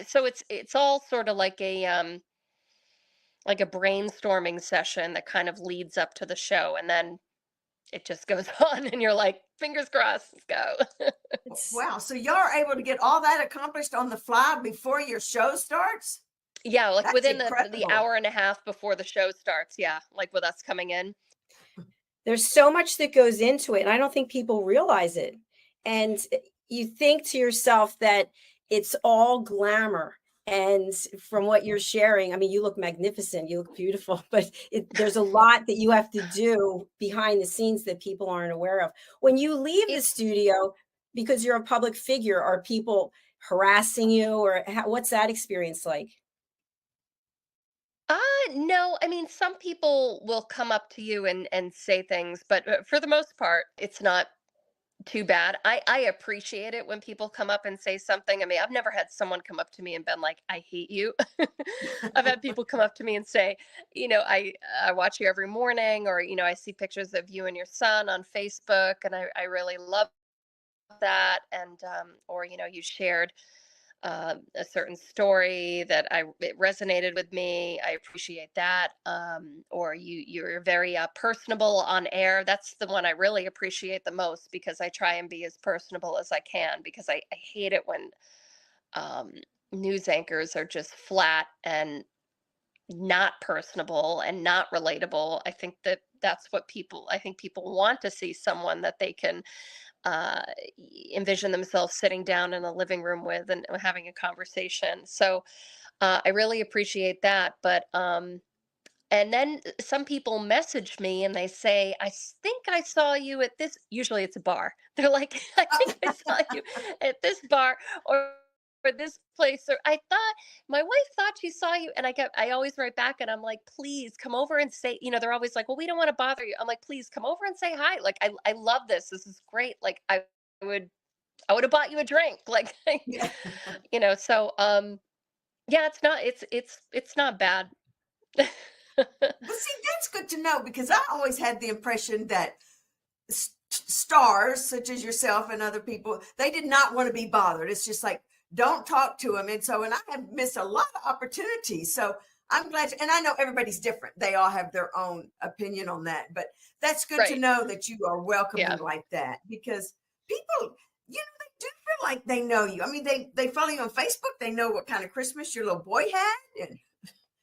So it's all sort of like a brainstorming session that kind of leads up to the show, and then it just goes on and you're like, fingers crossed, let's go. It's Wow. So y'all are able to get all that accomplished on the fly before your show starts? Yeah, like That's within the incredible. hour and a half before the show starts. Yeah, like with us coming in. There's so much that goes into it, and I don't think people realize it. And you think to yourself that it's all glamour. And from what you're sharing, I mean, you look magnificent, you look beautiful, but there's a lot that you have to do behind the scenes that people aren't aware of. When you leave the It studio, because you're a public figure, are people harassing you, or what's that experience like? uh no, I mean some people will come up to you and say things, but for the most part, it's not too bad. I appreciate it when people come up and say something. I mean, I've never had someone come up to me and been like, "I hate you." I've had people come up to me and say, I watch you every morning, or I see pictures of you and your son on Facebook, and I really love that. And or you shared a certain story that it resonated with me. I appreciate that. Or you're very personable on air. That's the one I really appreciate the most, because I try and be as personable as I can, because I hate it when um, news anchors are just flat and not personable and not relatable. I think people want to see someone that they can uh, envision themselves sitting down in a living room with and having a conversation. So I really appreciate that. But and then some people message me and they say, think I saw you at this. Usually it's a bar. They're like, I think I saw you at this bar or this place. Or I thought my wife thought she saw you. And I always write back and I'm like, please come over and say, they're always like, well, we don't want to bother you. I'm like, please come over and say hi. Like, I love this. This is great. Like, would, I would have bought you a drink. Like, Yeah. so, yeah, it's not bad. Well, see, that's good to know, because I always had the impression that stars such as yourself and other people, they did not want to be bothered. It's just like, don't talk to them. And I have missed a lot of opportunities. So I'm glad, and I know everybody's different. They all have their own opinion on that, but that's good to Right. know that you are welcoming Yeah. like that, because people, they do feel like they know you. I mean, they follow you on Facebook. They know what kind of Christmas your little boy had. And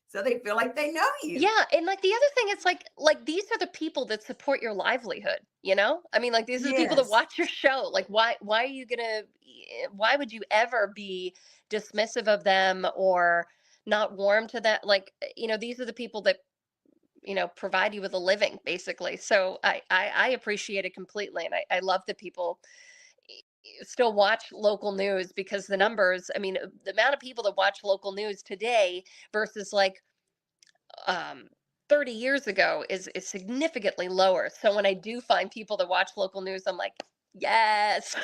so they feel like they know you. Yeah, and like the other thing, it's like these are the people that support your livelihood, I mean, like these are the people that Yes. watch your show. Like why are you gonna why would you ever be dismissive of them or not warm to that. Like, these are the people that, provide you with a living, basically. So I appreciate it completely. And I love that people still watch local news, because the numbers, I mean, the amount of people that watch local news today versus like um 30 years ago is significantly lower. So when I do find people that watch local news, I'm like, yes.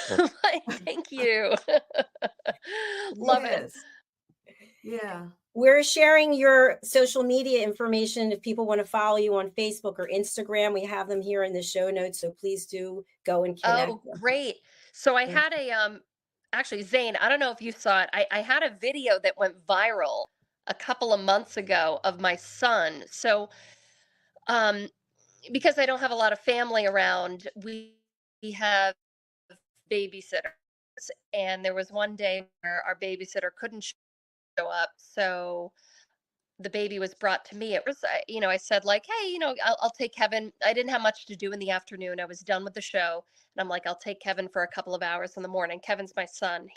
Like, thank you. Love it. Yes. Yeah. We're sharing your social media information. If people want to follow you on Facebook or Instagram, we have them here in the show notes. So please do go and connect. Oh, great. So I had a actually, Zane, I don't know if you saw it. I had a video that went viral a couple of months ago of my son. So um because I don't have a lot of family around, we have babysitters. And there was one day where our babysitter couldn't show up. So the baby was brought to me. It was, I said like, hey, I'll take Kevin. I didn't have much to do in the afternoon. I was done with the show. And I'm like, I'll take Kevin for a couple of hours in the morning. Kevin's my son.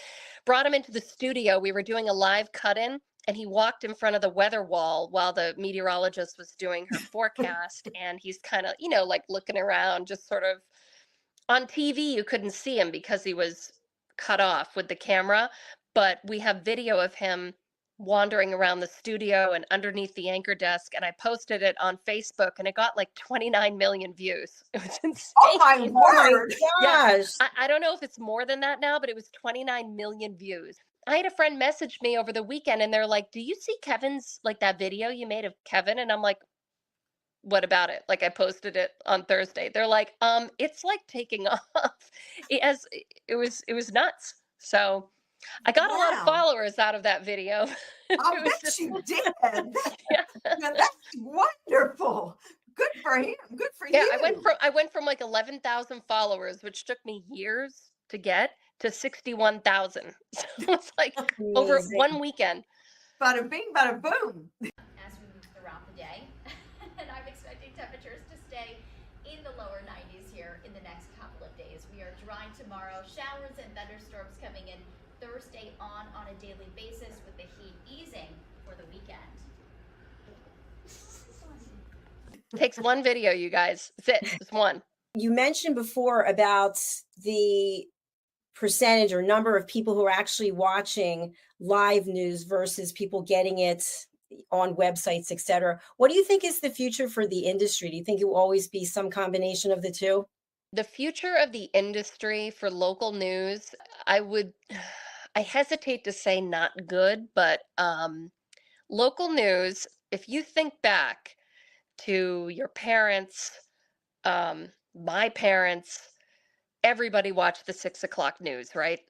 Brought him into the studio. We were doing a live cut-in, and he walked in front of the weather wall while the meteorologist was doing her forecast. And he's kind of, like looking around, just sort of on TV. You couldn't see him because he was cut off with the camera. But we have video of him wandering around the studio and underneath the anchor desk, and I posted it on Facebook, and it got like 29 million views. It was insane. Oh my Oh my word. gosh. I don't know if it's more than that now, but it was 29 million views. I had a friend message me over the weekend, and they're like, do you see Kevin's, like, that video you made of Kevin? And I'm like, what about it? Like, I posted it on Thursday. They're like, it's like taking off. It was nuts. So I got a lot of Wow. followers out of that video. I'll It was bet just- you did. yeah. Now, that's wonderful. Good for him. Good for Yeah, you. I went from like 11,000 followers, which took me years to get, to 61,000. So it's like over Amazing. one weekend. Bada bing, bada boom. as we move throughout the day. And I'm expecting temperatures to stay in the lower 90s here in the next couple of days. We are dry tomorrow, showers and thunderstorms coming in Thursday on a daily basis, with the heat easing for the weekend. Takes one video, you guys. That's it. Just one. You mentioned before about the percentage or number of people who are actually watching live news versus people getting it on websites, etc. What do you think is the future for the industry? Do you think it will always be some combination of the two? The future of the industry for local news, I hesitate to say not good, but local news, if you think back to your parents, my parents, everybody watched the 6 o'clock news, right?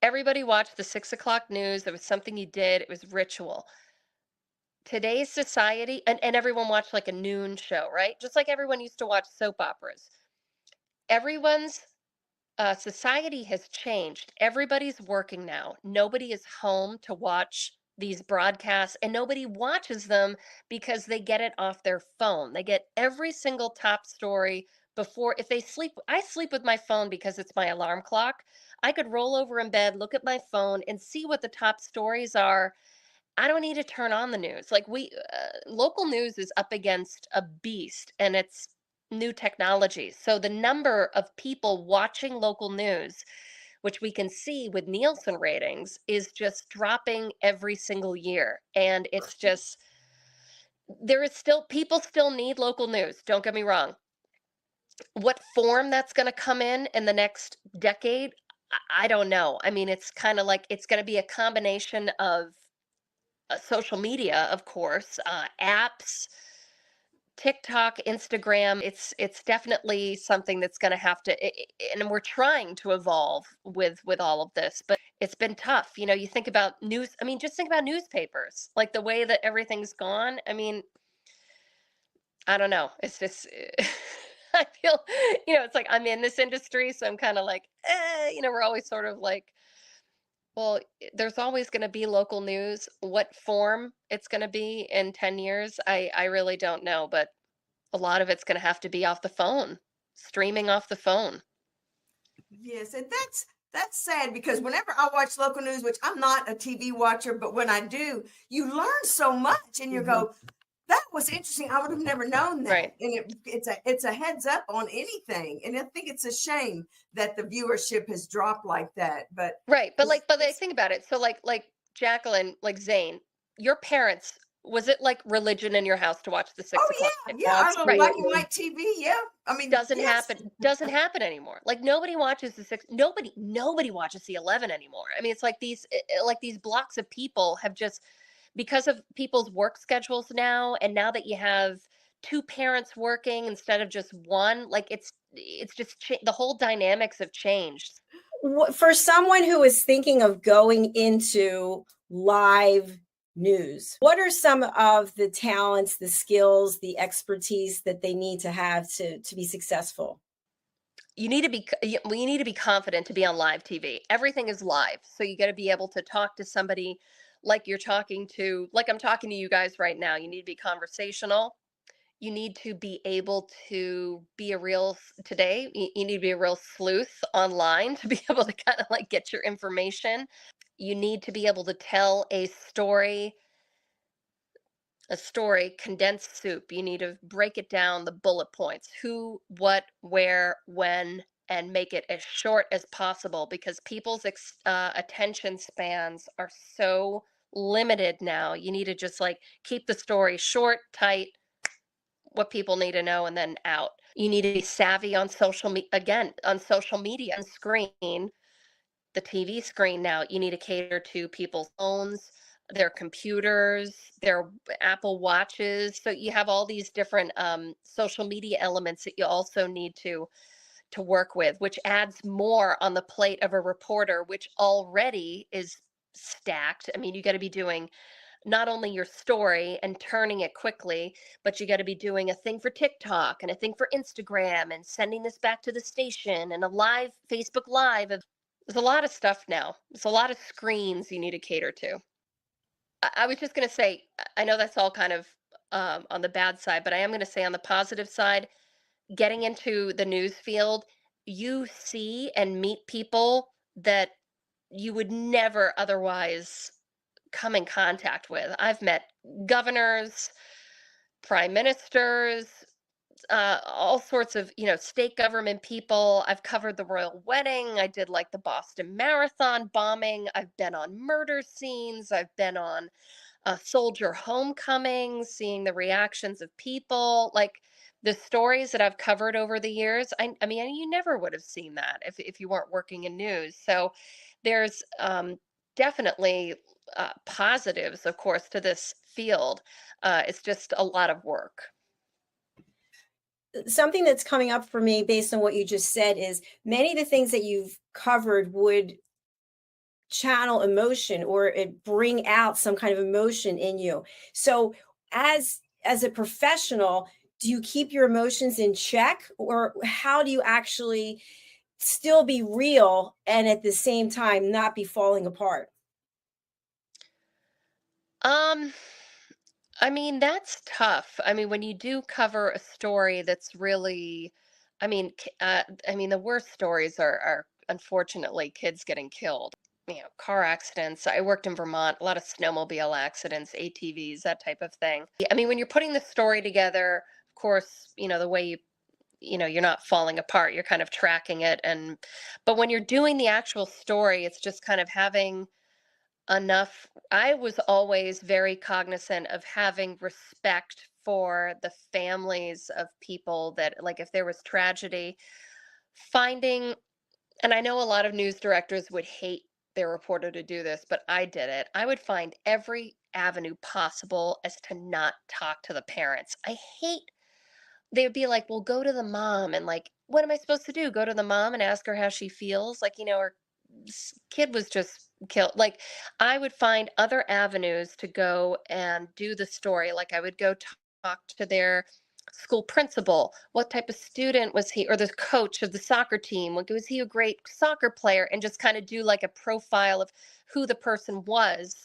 Everybody watched the 6 o'clock news. It was something you did. It was ritual. Today's society, and everyone watched like a noon show, right? Just like everyone used to watch soap operas. Everyone's society has changed. Everybody's working now. Nobody is home to watch these broadcasts, and nobody watches them because they get it off their phone. They get every single top story before, if they sleep. I sleep with my phone because it's my alarm clock. I could roll over in bed, look at my phone, and see what the top stories are. I don't need to turn on the news. Like, local news is up against a beast, and it's new technology. So the number of people watching local news, which we can see with Nielsen ratings, is just dropping every single year. And it's just, people still need local news. Don't get me wrong. What form that's going to come in the next decade, I don't know. I mean, it's kind of like it's going to be a combination of social media, of course, apps, TikTok, Instagram. It's definitely something that's going to have to, and we're trying to evolve with all of this, but it's been tough. You think about news. I mean, just think about newspapers, like the way that everything's gone. I mean, I don't know. It's just, I feel, it's like I'm in this industry, so I'm kind of like, we're always sort of like, well, there's always going to be local news. What form it's going to be in 10 years, I really don't know. But a lot of it's going to have to be off the phone, streaming off the phone. Yes, and that's That's sad because whenever I watch local news, which I'm not a TV watcher, but when I do, you learn so much and you go, that was interesting. I would have never known that. Right. And it's a heads up on anything. And I think it's a shame that the viewership has dropped like that. But Right. But like think about it. So like Jacqueline, like Zane, your parents, was it like religion in your house to watch the 6 o'clock news? yeah, our little black and Absolutely. white TV. Yeah, I mean, Doesn't yes. happen anymore. Like nobody watches the 6, nobody watches the 11 anymore. I mean, it's like these blocks of people have just, because of people's work schedules now, and now that you have two parents working instead of just one, like it's just the whole dynamics have changed. For someone who is thinking of going into live news, what are some of the talents, the skills, the expertise that they need to have to be successful? You need to be confident to be on live TV. Everything is live, so you got to be able to talk to somebody like I'm talking to you guys right now. You need to be conversational. You need to be able to be today, you need to be a real sleuth online to be able to kind of like get your information. You need to be able to tell a story, condensed soup. You need to break it down, the bullet points: who, what, where, when, and make it as short as possible, because people's attention spans are so limited now. You need to just like keep the story short, tight, what people need to know, and then out. You need to be savvy on social media and screen, the TV screen now. You need to cater to people's phones, their computers, their Apple Watches. So you have all these different social media elements that you also need to work with, which adds more on the plate of a reporter, which already is stacked. I mean, you got to be doing not only your story and turning it quickly, but you got to be doing a thing for TikTok and a thing for Instagram and sending this back to the station and a live Facebook Live. There's a lot of stuff now. There's a lot of screens you need to cater to. I was just going to say, I know that's all kind of on the bad side, but I am going to say on the positive side, getting into the news field, you see and meet people that you would never otherwise come in contact with. I've met governors, prime ministers, all sorts of, state government people. I've covered the royal wedding. I did like the Boston Marathon bombing. I've been on murder scenes. I've been on soldier homecomings, seeing the reactions of people. Like the stories that I've covered over the years, I mean, you never would have seen that if you weren't working in news. So there's definitely positives, of course, to this field. It's just a lot of work. Something that's coming up for me based on what you just said is many of the things that you've covered would channel emotion, or it bring out some kind of emotion in you. So as a professional, do you keep your emotions in check, or how do you actually still be real and at the same time not be falling apart? I mean, that's tough. I mean, when you do cover a story that's really, I mean, the worst stories are unfortunately kids getting killed. Car accidents. I worked in Vermont, a lot of snowmobile accidents, ATVs, that type of thing. I mean, when you're putting the story together, of course, the way you're not falling apart, you're kind of tracking it. But when you're doing the actual story, it's just kind of having enough. I was always very cognizant of having respect for the families of people that, like, if there was tragedy, finding, and I know a lot of news directors would hate their reporter to do this, but I did it. I would find every avenue possible as to not talk to the parents. They would be like, well, go to the mom. And like, what am I supposed to do? Go to the mom and ask her how she feels? Like, her kid was just killed. Like, I would find other avenues to go and do the story. Like, I would go talk to their school principal. What type of student was he? Or the coach of the soccer team. Like, was he a great soccer player? And just kind of do like a profile of who the person was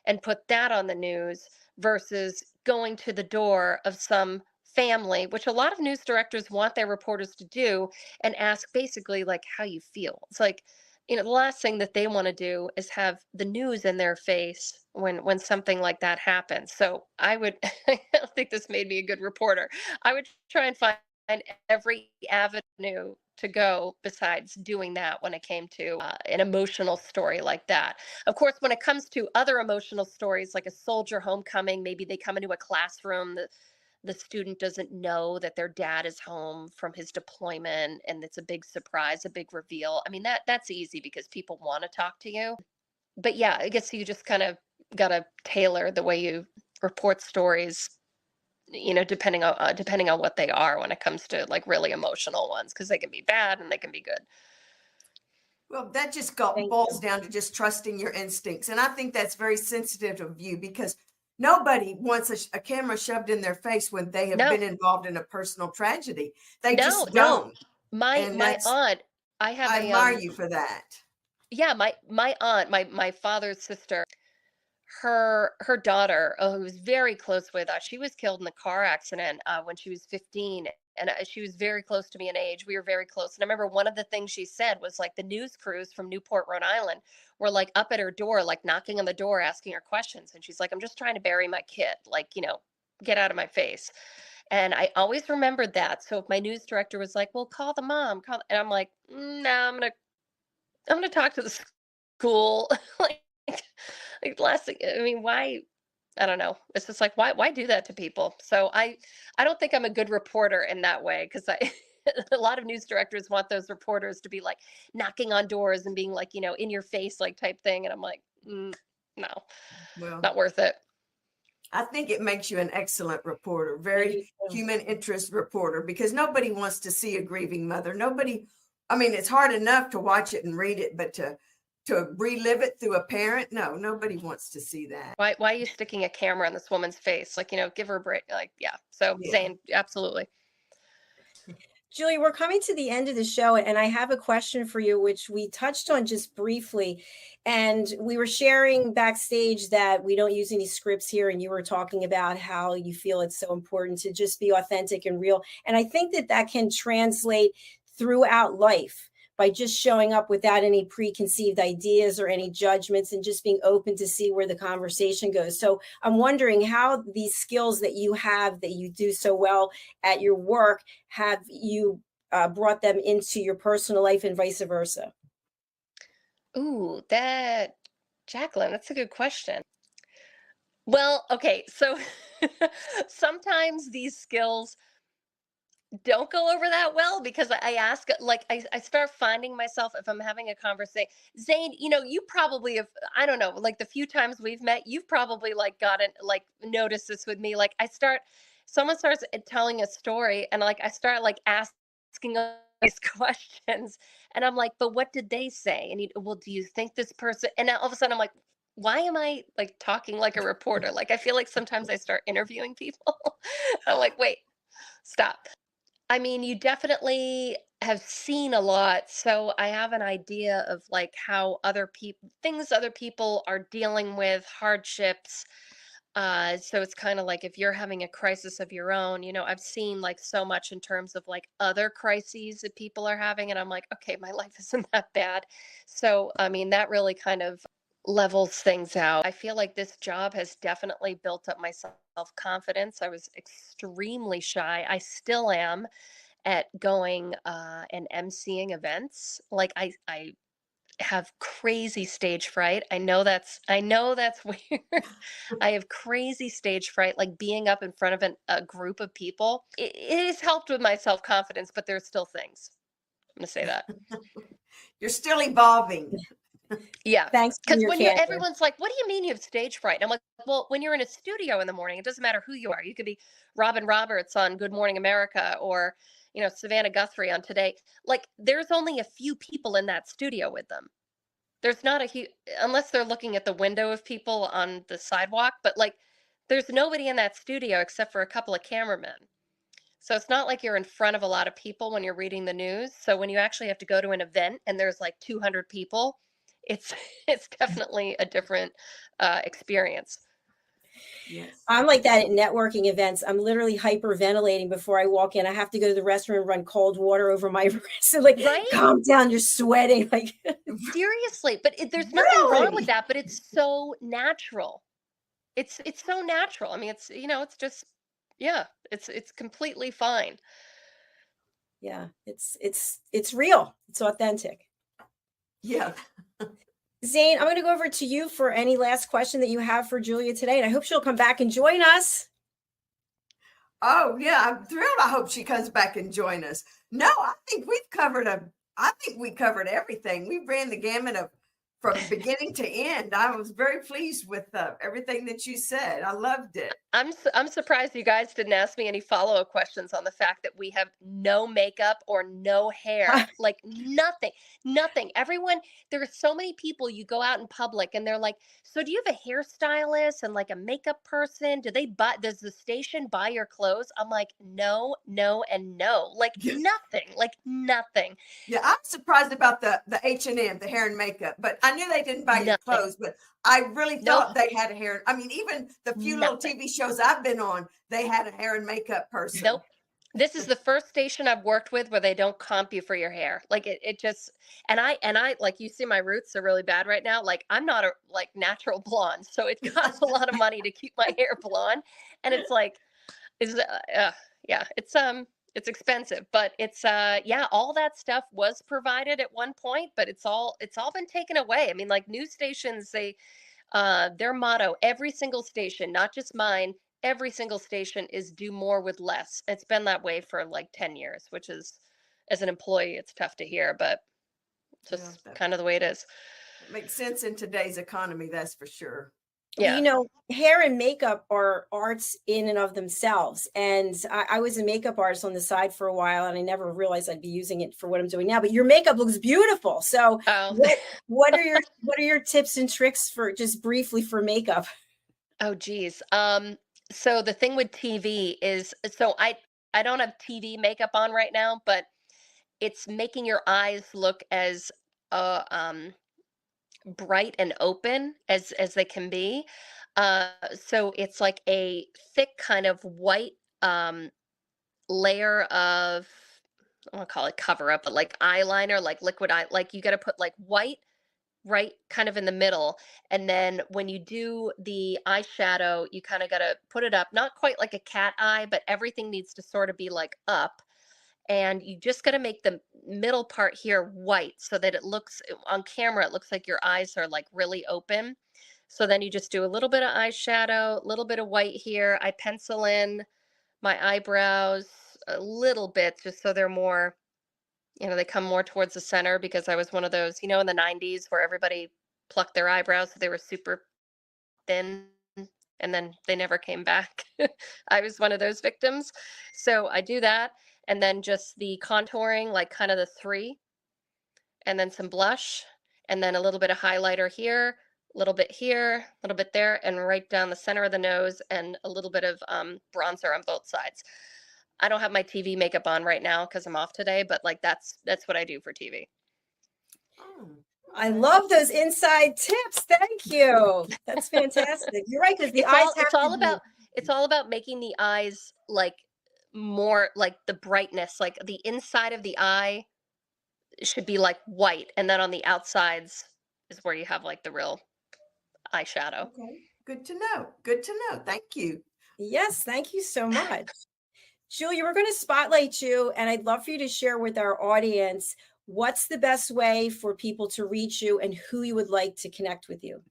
and put that on the news, versus going to the door of some family, which a lot of news directors want their reporters to do, and ask basically like how you feel. It's like, the last thing that they want to do is have the news in their face when something like that happens. So I would, I don't think this made me a good reporter. I would try and find every avenue to go besides doing that when it came to an emotional story like that. Of course, when it comes to other emotional stories like a soldier homecoming, maybe they come into a classroom, the student doesn't know that their dad is home from his deployment and it's a big surprise, a big reveal. I mean, that's easy because people want to talk to you. But yeah, I guess you just kind of got to tailor the way you report stories, depending on what they are when it comes to like really emotional ones, because they can be bad and they can be good. Well, that just Thank boils you. down to just trusting your instincts. And I think that's very sensitive of you, because nobody wants a camera shoved in their face when they have No, been involved in a personal tragedy. They no, just no. don't. My And my that's, aunt, I have I a admire you for that. yeah, my aunt, my father's sister, her daughter, who was very close with us, she was killed in a car accident when she was 15, and she was very close to me in age. We were very close, and I remember one of the things she said was like the news crews from Newport, Rhode Island, were like up at her door, like knocking on the door, asking her questions, and she's like, "I'm just trying to bury my kid, like, get out of my face." And I always remembered that. So if my news director was like, "Well, call the mom," and I'm like, "No, I'm gonna talk to the school." like, like last thing, I mean, why? I don't know. It's just like, why do that to people? So I don't think I'm a good reporter in that way, because I a lot of news directors want those reporters to be like knocking on doors and being like, in your face, like type thing. And I'm like, no, Well, not worth it. I think it makes you an excellent reporter, I very do too. human interest reporter, because nobody wants to see a grieving mother. Nobody, I mean, it's hard enough to watch it and read it, but to relive it through a parent, no, nobody wants to see that. Why are you sticking a camera in this woman's face? Like, give her a break. Like, yeah. So Yeah. Zane, absolutely. Julie, we're coming to the end of the show, and I have a question for you, which we touched on just briefly. And we were sharing backstage that we don't use any scripts here, and you were talking about how you feel it's so important to just be authentic and real. And I think that that can translate throughout life by just showing up without any preconceived ideas or any judgments and just being open to see where the conversation goes. So I'm wondering how these skills that you have, that you do so well at your work, have you brought them into your personal life and vice versa? Ooh, Jacqueline, that's a good question. Well, okay, so sometimes these skills don't go over that well, because I ask, like, I start finding myself, if I'm having a conversation, Zane, you probably have, I don't know, like the few times we've met, you've probably like gotten, like, noticed this with me. Like someone starts telling a story, and like I start like asking all these questions, and I'm like, but what did they say? And well, do you think this person? And now all of a sudden I'm like, why am I like talking like a reporter? Like I feel like sometimes I start interviewing people. I'm like, wait, stop. I mean, you definitely have seen a lot, so I have an idea of like how things other people are dealing with, hardships. So it's kind of like if you're having a crisis of your own, I've seen like so much in terms of like other crises that people are having, and I'm like, okay, my life isn't that bad. So, I mean, that really kind of levels things out. I feel like this job has definitely built up my self-confidence. I was extremely shy. I still am at going and emceeing events. Like I have crazy stage fright. I know that's weird. I have crazy stage fright, like being up in front of a group of people. It has helped with my self-confidence, but there's still things. I'm gonna say that. You're still evolving. Yeah. Thanks for Because your when you're, candor. everyone's like, what do you mean you have stage fright? And I'm like, well, when you're in a studio in the morning, it doesn't matter who you are. You could be Robin Roberts on Good Morning America, or, Savannah Guthrie on Today. Like, there's only a few people in that studio with them. There's not a huge, unless they're looking at the window of people on the sidewalk, but like, there's nobody in that studio except for a couple of cameramen. So it's not like you're in front of a lot of people when you're reading the news. So when you actually have to go to an event and there's like 200 people, it's it's definitely a different experience. Yes. I'm like that at networking events. I'm literally hyperventilating before I walk in. I have to go to the restroom and run cold water over my wrist. And like, Right? calm down, you're sweating. Like, Seriously, but there's nothing wrong with Really? that, but it's so natural. It's so natural. I mean, it's it's just yeah, it's completely fine. yeah, it's real. It's authentic. Yeah. Zane, I'm going to go over to you for any last question that you have for Julia today. And I hope she'll come back and join us. Oh, yeah. I'm thrilled. I hope she comes back and join us. No, I think we covered everything. We ran the gamut of from beginning to end. I was very pleased with everything that you said. I loved it. I'm surprised you guys didn't ask me any follow-up questions on the fact that we have no makeup or no hair, like nothing. Everyone, there are so many people you go out in public and they're like, so do you have a hairstylist and like a makeup person? Does the station buy your clothes? I'm like, no, and no, like nothing. Yeah, I'm surprised about the H&M, the hair and makeup, but I knew they didn't buy your Nothing. clothes, but I really Nope. thought they had a hair. I mean, even the few little Nothing. TV shows I've been on, they had a hair and makeup person. Nope. This is the first station I've worked with where they don't comp you for your hair. Like it just and I like you see my roots are really bad right now. Like I'm not a like natural blonde, so it costs a lot of money to keep my hair blonde, and it's like yeah, it's expensive, but it's yeah, all that stuff was provided at one point, but it's all been taken away. I mean, like news stations, their motto, every single station, not just mine, every single station is do more with less. It's been that way for like 10 years, which is, as an employee, it's tough to hear, but just Yeah, kind of the way it is. that makes sense in today's economy, that's for sure. Well, Yeah. hair and makeup are arts in and of themselves. And I was a makeup artist on the side for a while, and I never realized I'd be using it for what I'm doing now. But your makeup looks beautiful. So, Oh. what are your tips and tricks for just briefly for makeup? Oh, geez. So the thing with TV is, so I don't have TV makeup on right now, but it's making your eyes look as uh um bright and open as they can be. So it's like a thick kind of white layer of I want to call it cover up, but like eyeliner, like liquid eye, like you got to put like white right kind of in the middle. And then when you do the eyeshadow, you kind of got to put it up, not quite like a cat eye, but everything needs to sort of be like up. And you just got to make the middle part here white so that it looks on camera, it looks like your eyes are like really open. So then you just do a little bit of eyeshadow, a little bit of white here. I pencil in my eyebrows a little bit just so they're more, they come more towards the center because I was one of those, in the 90s where everybody plucked their eyebrows so they were super thin and then they never came back. I was one of those victims. So I do that. And then just the contouring, like kind of the three, and then some blush, and then a little bit of highlighter here, a little bit here, a little bit there, and right down the center of the nose, and a little bit of bronzer on both sides. I don't have my TV makeup on right now because I'm off today, but like that's what I do for TV. Oh, I love those inside tips. Thank you. That's fantastic. You're right, because the eyes it's all about making the eyes like more like the brightness, like the inside of the eye should be like white, and then on the outsides is where you have like the real eyeshadow. okay. Good to know. Good to know. Thank you. Yes, thank you so much. Julia, we're going to spotlight you, and I'd love for you to share with our audience what's the best way for people to reach you and who you would like to connect with you.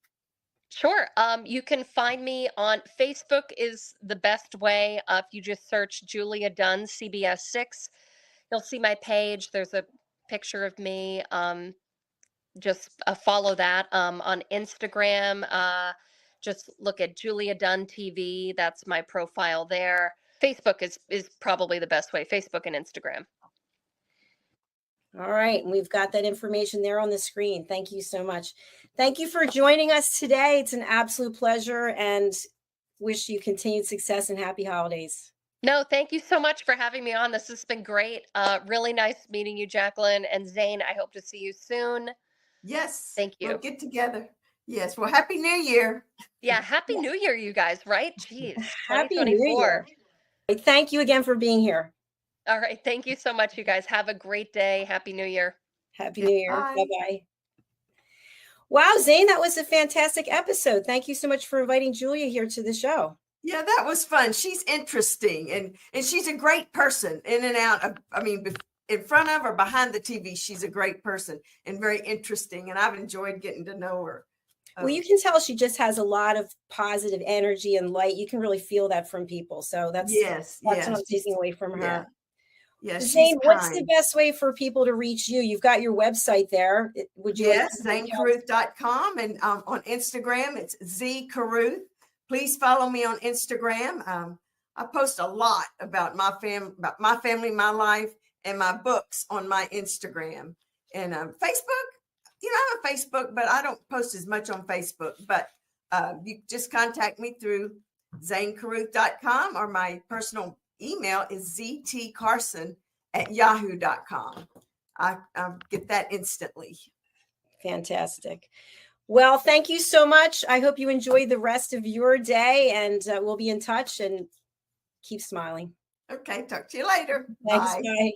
Sure. You can find me on Facebook is the best way. If you just search Julia Dunn CBS 6, you'll see my page. There's a picture of me. Just follow that. On Instagram, just look at Julia Dunn TV. That's my profile there. Facebook is probably the best way. Facebook and Instagram. All right. And we've got that information there on the screen. Thank you so much. Thank you for joining us today. It's an absolute pleasure, and wish you continued success and happy holidays. No, thank you so much for having me on. This has been great. Really nice meeting you, Jacqueline. And Zane, I hope to see you soon. Yes. Thank you. We'll get together. Yes. Well, Happy New Year. Yeah, Happy New Year, you guys, right? Jeez, Happy New 2024. Year. Thank you again for being here. All right. Thank you so much, you guys. Have a great day. Happy New Year. Happy New Year. Bye. Bye-bye. Wow, Zane, that was a fantastic episode. Thank you so much for inviting Julia here to the show. Yeah, that was fun. She's interesting and she's a great person in and out of, in front of or behind the TV. She's a great person and very interesting. And I've enjoyed getting to know her. Well, you can tell she just has a lot of positive energy and light. You can really feel that from people. So that's what I'm taking away from her. Yeah, Zane, what's the best way for people to reach you? You've got your website there. Would you? Yes, zanecaruth.com, and on Instagram, it's zcaruth. Please follow me on Instagram. I post a lot about my family, my life, and my books on my Instagram. And Facebook, I'm on Facebook, but I don't post as much on Facebook. But you just contact me through zanecaruth.com, or my personal email is ztcarson@yahoo.com. I get that instantly. Fantastic. Well, thank you so much. I hope you enjoy the rest of your day, and we'll be in touch, and keep smiling. Okay. Talk to you later. Thanks. Bye. Bye.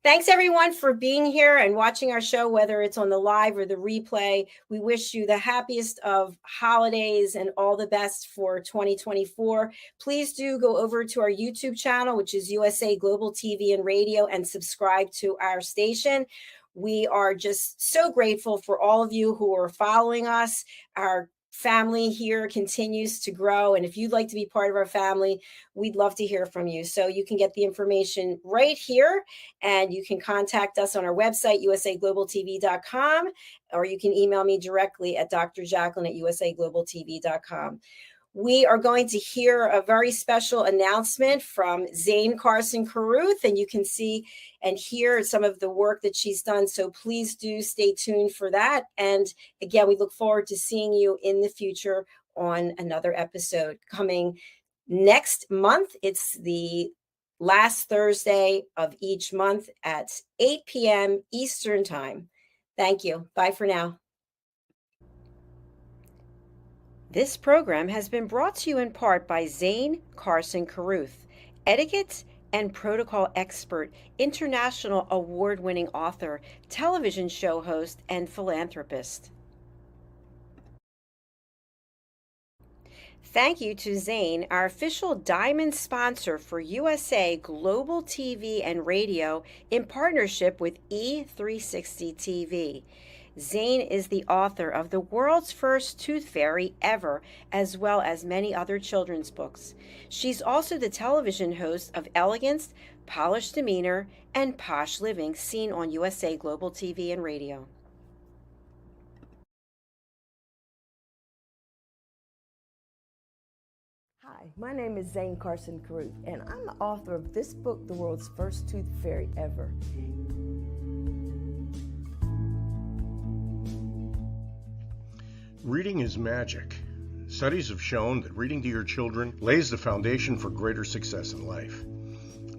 Thanks, everyone, for being here and watching our show, whether it's on the live or the replay. We wish you the happiest of holidays and all the best for 2024. Please do go over to our YouTube channel, which is USA Global TV and Radio, and subscribe to our station. We are just so grateful for all of you who are following us. Our family here continues to grow. And if you'd like to be part of our family, we'd love to hear from you. So you can get the information right here, and you can contact us on our website, usaglobaltv.com, or you can email me directly at drjacqueline@usaglobaltv.com. We are going to hear a very special announcement from Zane Carson Caruth, and you can see and hear some of the work that she's done. So please do stay tuned for that. And again, we look forward to seeing you in the future on another episode coming next month. It's the last Thursday of each month at 8 p.m. Eastern Time. Thank you. Bye for now. This program has been brought to you in part by Zane Carson Caruth, etiquette and protocol expert, international award-winning author, television show host, and philanthropist. Thank you to Zane, our official diamond sponsor for USA Global TV and Radio in partnership with E360 TV. Zane is the author of the world's first tooth fairy ever, as well as many other children's books. She's also the television host of Elegance, Polished Demeanor, and Posh Living, seen on USA Global TV and Radio. Hi, my name is Zane Carson Caruth, and I'm the author of this book, The World's First Tooth Fairy Ever. Reading is magic. Studies have shown that reading to your children lays the foundation for greater success in life.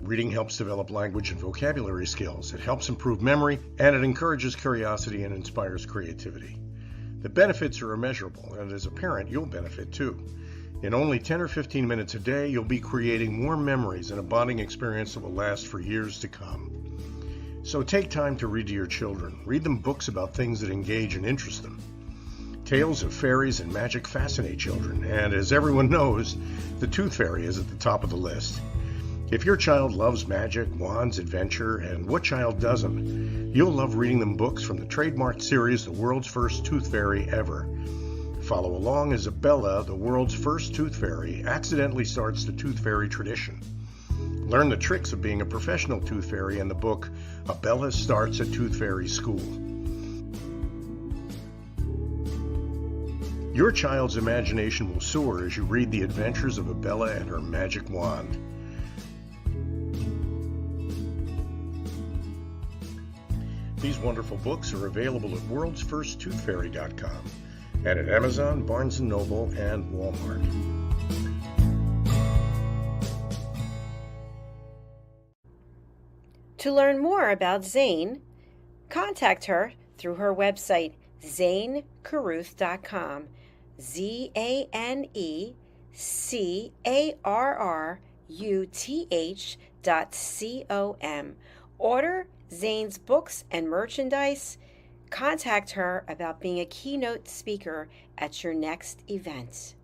Reading helps develop language and vocabulary skills. It helps improve memory, and it encourages curiosity and inspires creativity. The benefits are immeasurable, and as a parent, you'll benefit too. In only 10 or 15 minutes a day, you'll be creating more memories and a bonding experience that will last for years to come. So take time to read to your children. Read them books about things that engage and interest them. Tales of fairies and magic fascinate children, and as everyone knows, the Tooth Fairy is at the top of the list. If your child loves magic, wands, adventure, and what child doesn't, you'll love reading them books from the trademarked series, The World's First Tooth Fairy Ever. Follow along as Abella, the world's first tooth fairy, accidentally starts the tooth fairy tradition. Learn the tricks of being a professional tooth fairy in the book, Abella Starts a Tooth Fairy School. Your child's imagination will soar as you read the adventures of Abella and her magic wand. These wonderful books are available at worldsfirsttoothfairy.com and at Amazon, Barnes & Noble, and Walmart. To learn more about Zane, contact her through her website, zanecaruth.com. ZANECARRUTH.com. Order Zane's books and merchandise. Contact her about being a keynote speaker at your next event.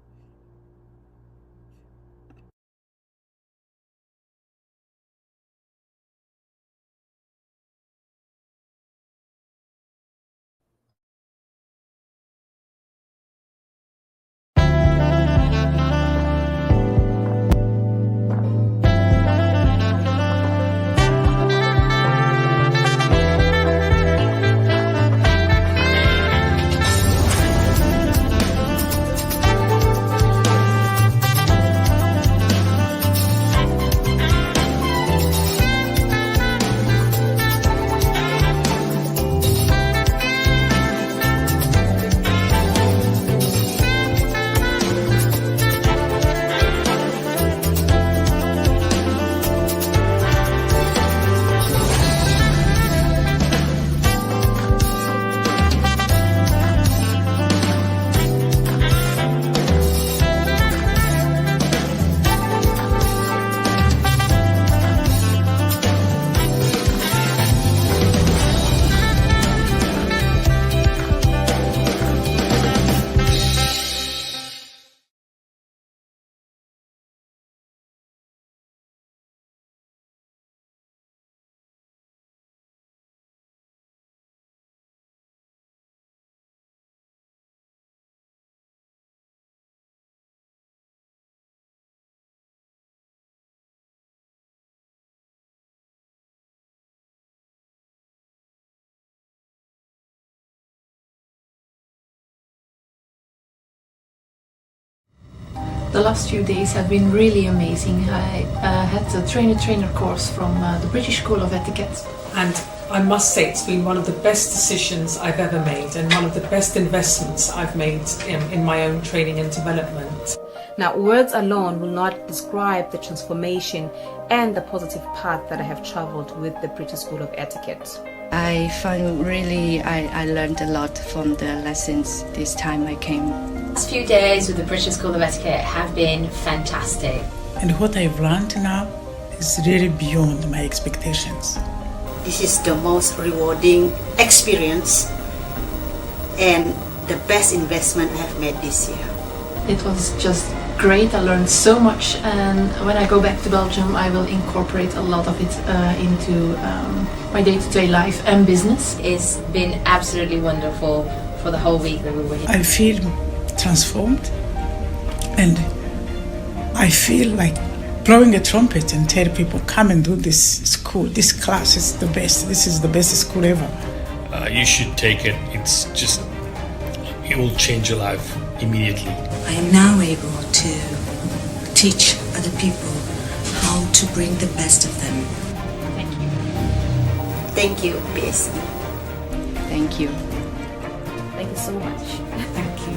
The last few days have been really amazing. I had the trainer course from the British School of Etiquette. And I must say it's been one of the best decisions I've ever made and one of the best investments I've made in my own training and development. Now, words alone will not describe the transformation and the positive path that I have traveled with the British School of Etiquette. I find I learned a lot from the lessons this time I came. The last few days with the British School of Etiquette have been fantastic. And what I've learned now is really beyond my expectations. This is the most rewarding experience and the best investment I have made this year. It was just great. I learned so much, and when I go back to Belgium I will incorporate a lot of it into my day-to-day life and business. It's been absolutely wonderful for the whole week that we were here. I feel transformed, and I feel like blowing a trumpet and tell people, come and do this school. This class is the best. This is the best school ever. You should take it. It will change your life immediately. I am now able to teach other people how to bring the best of them. Thank you. Thank you, BSc. Thank you. Thank you so much. Thank you.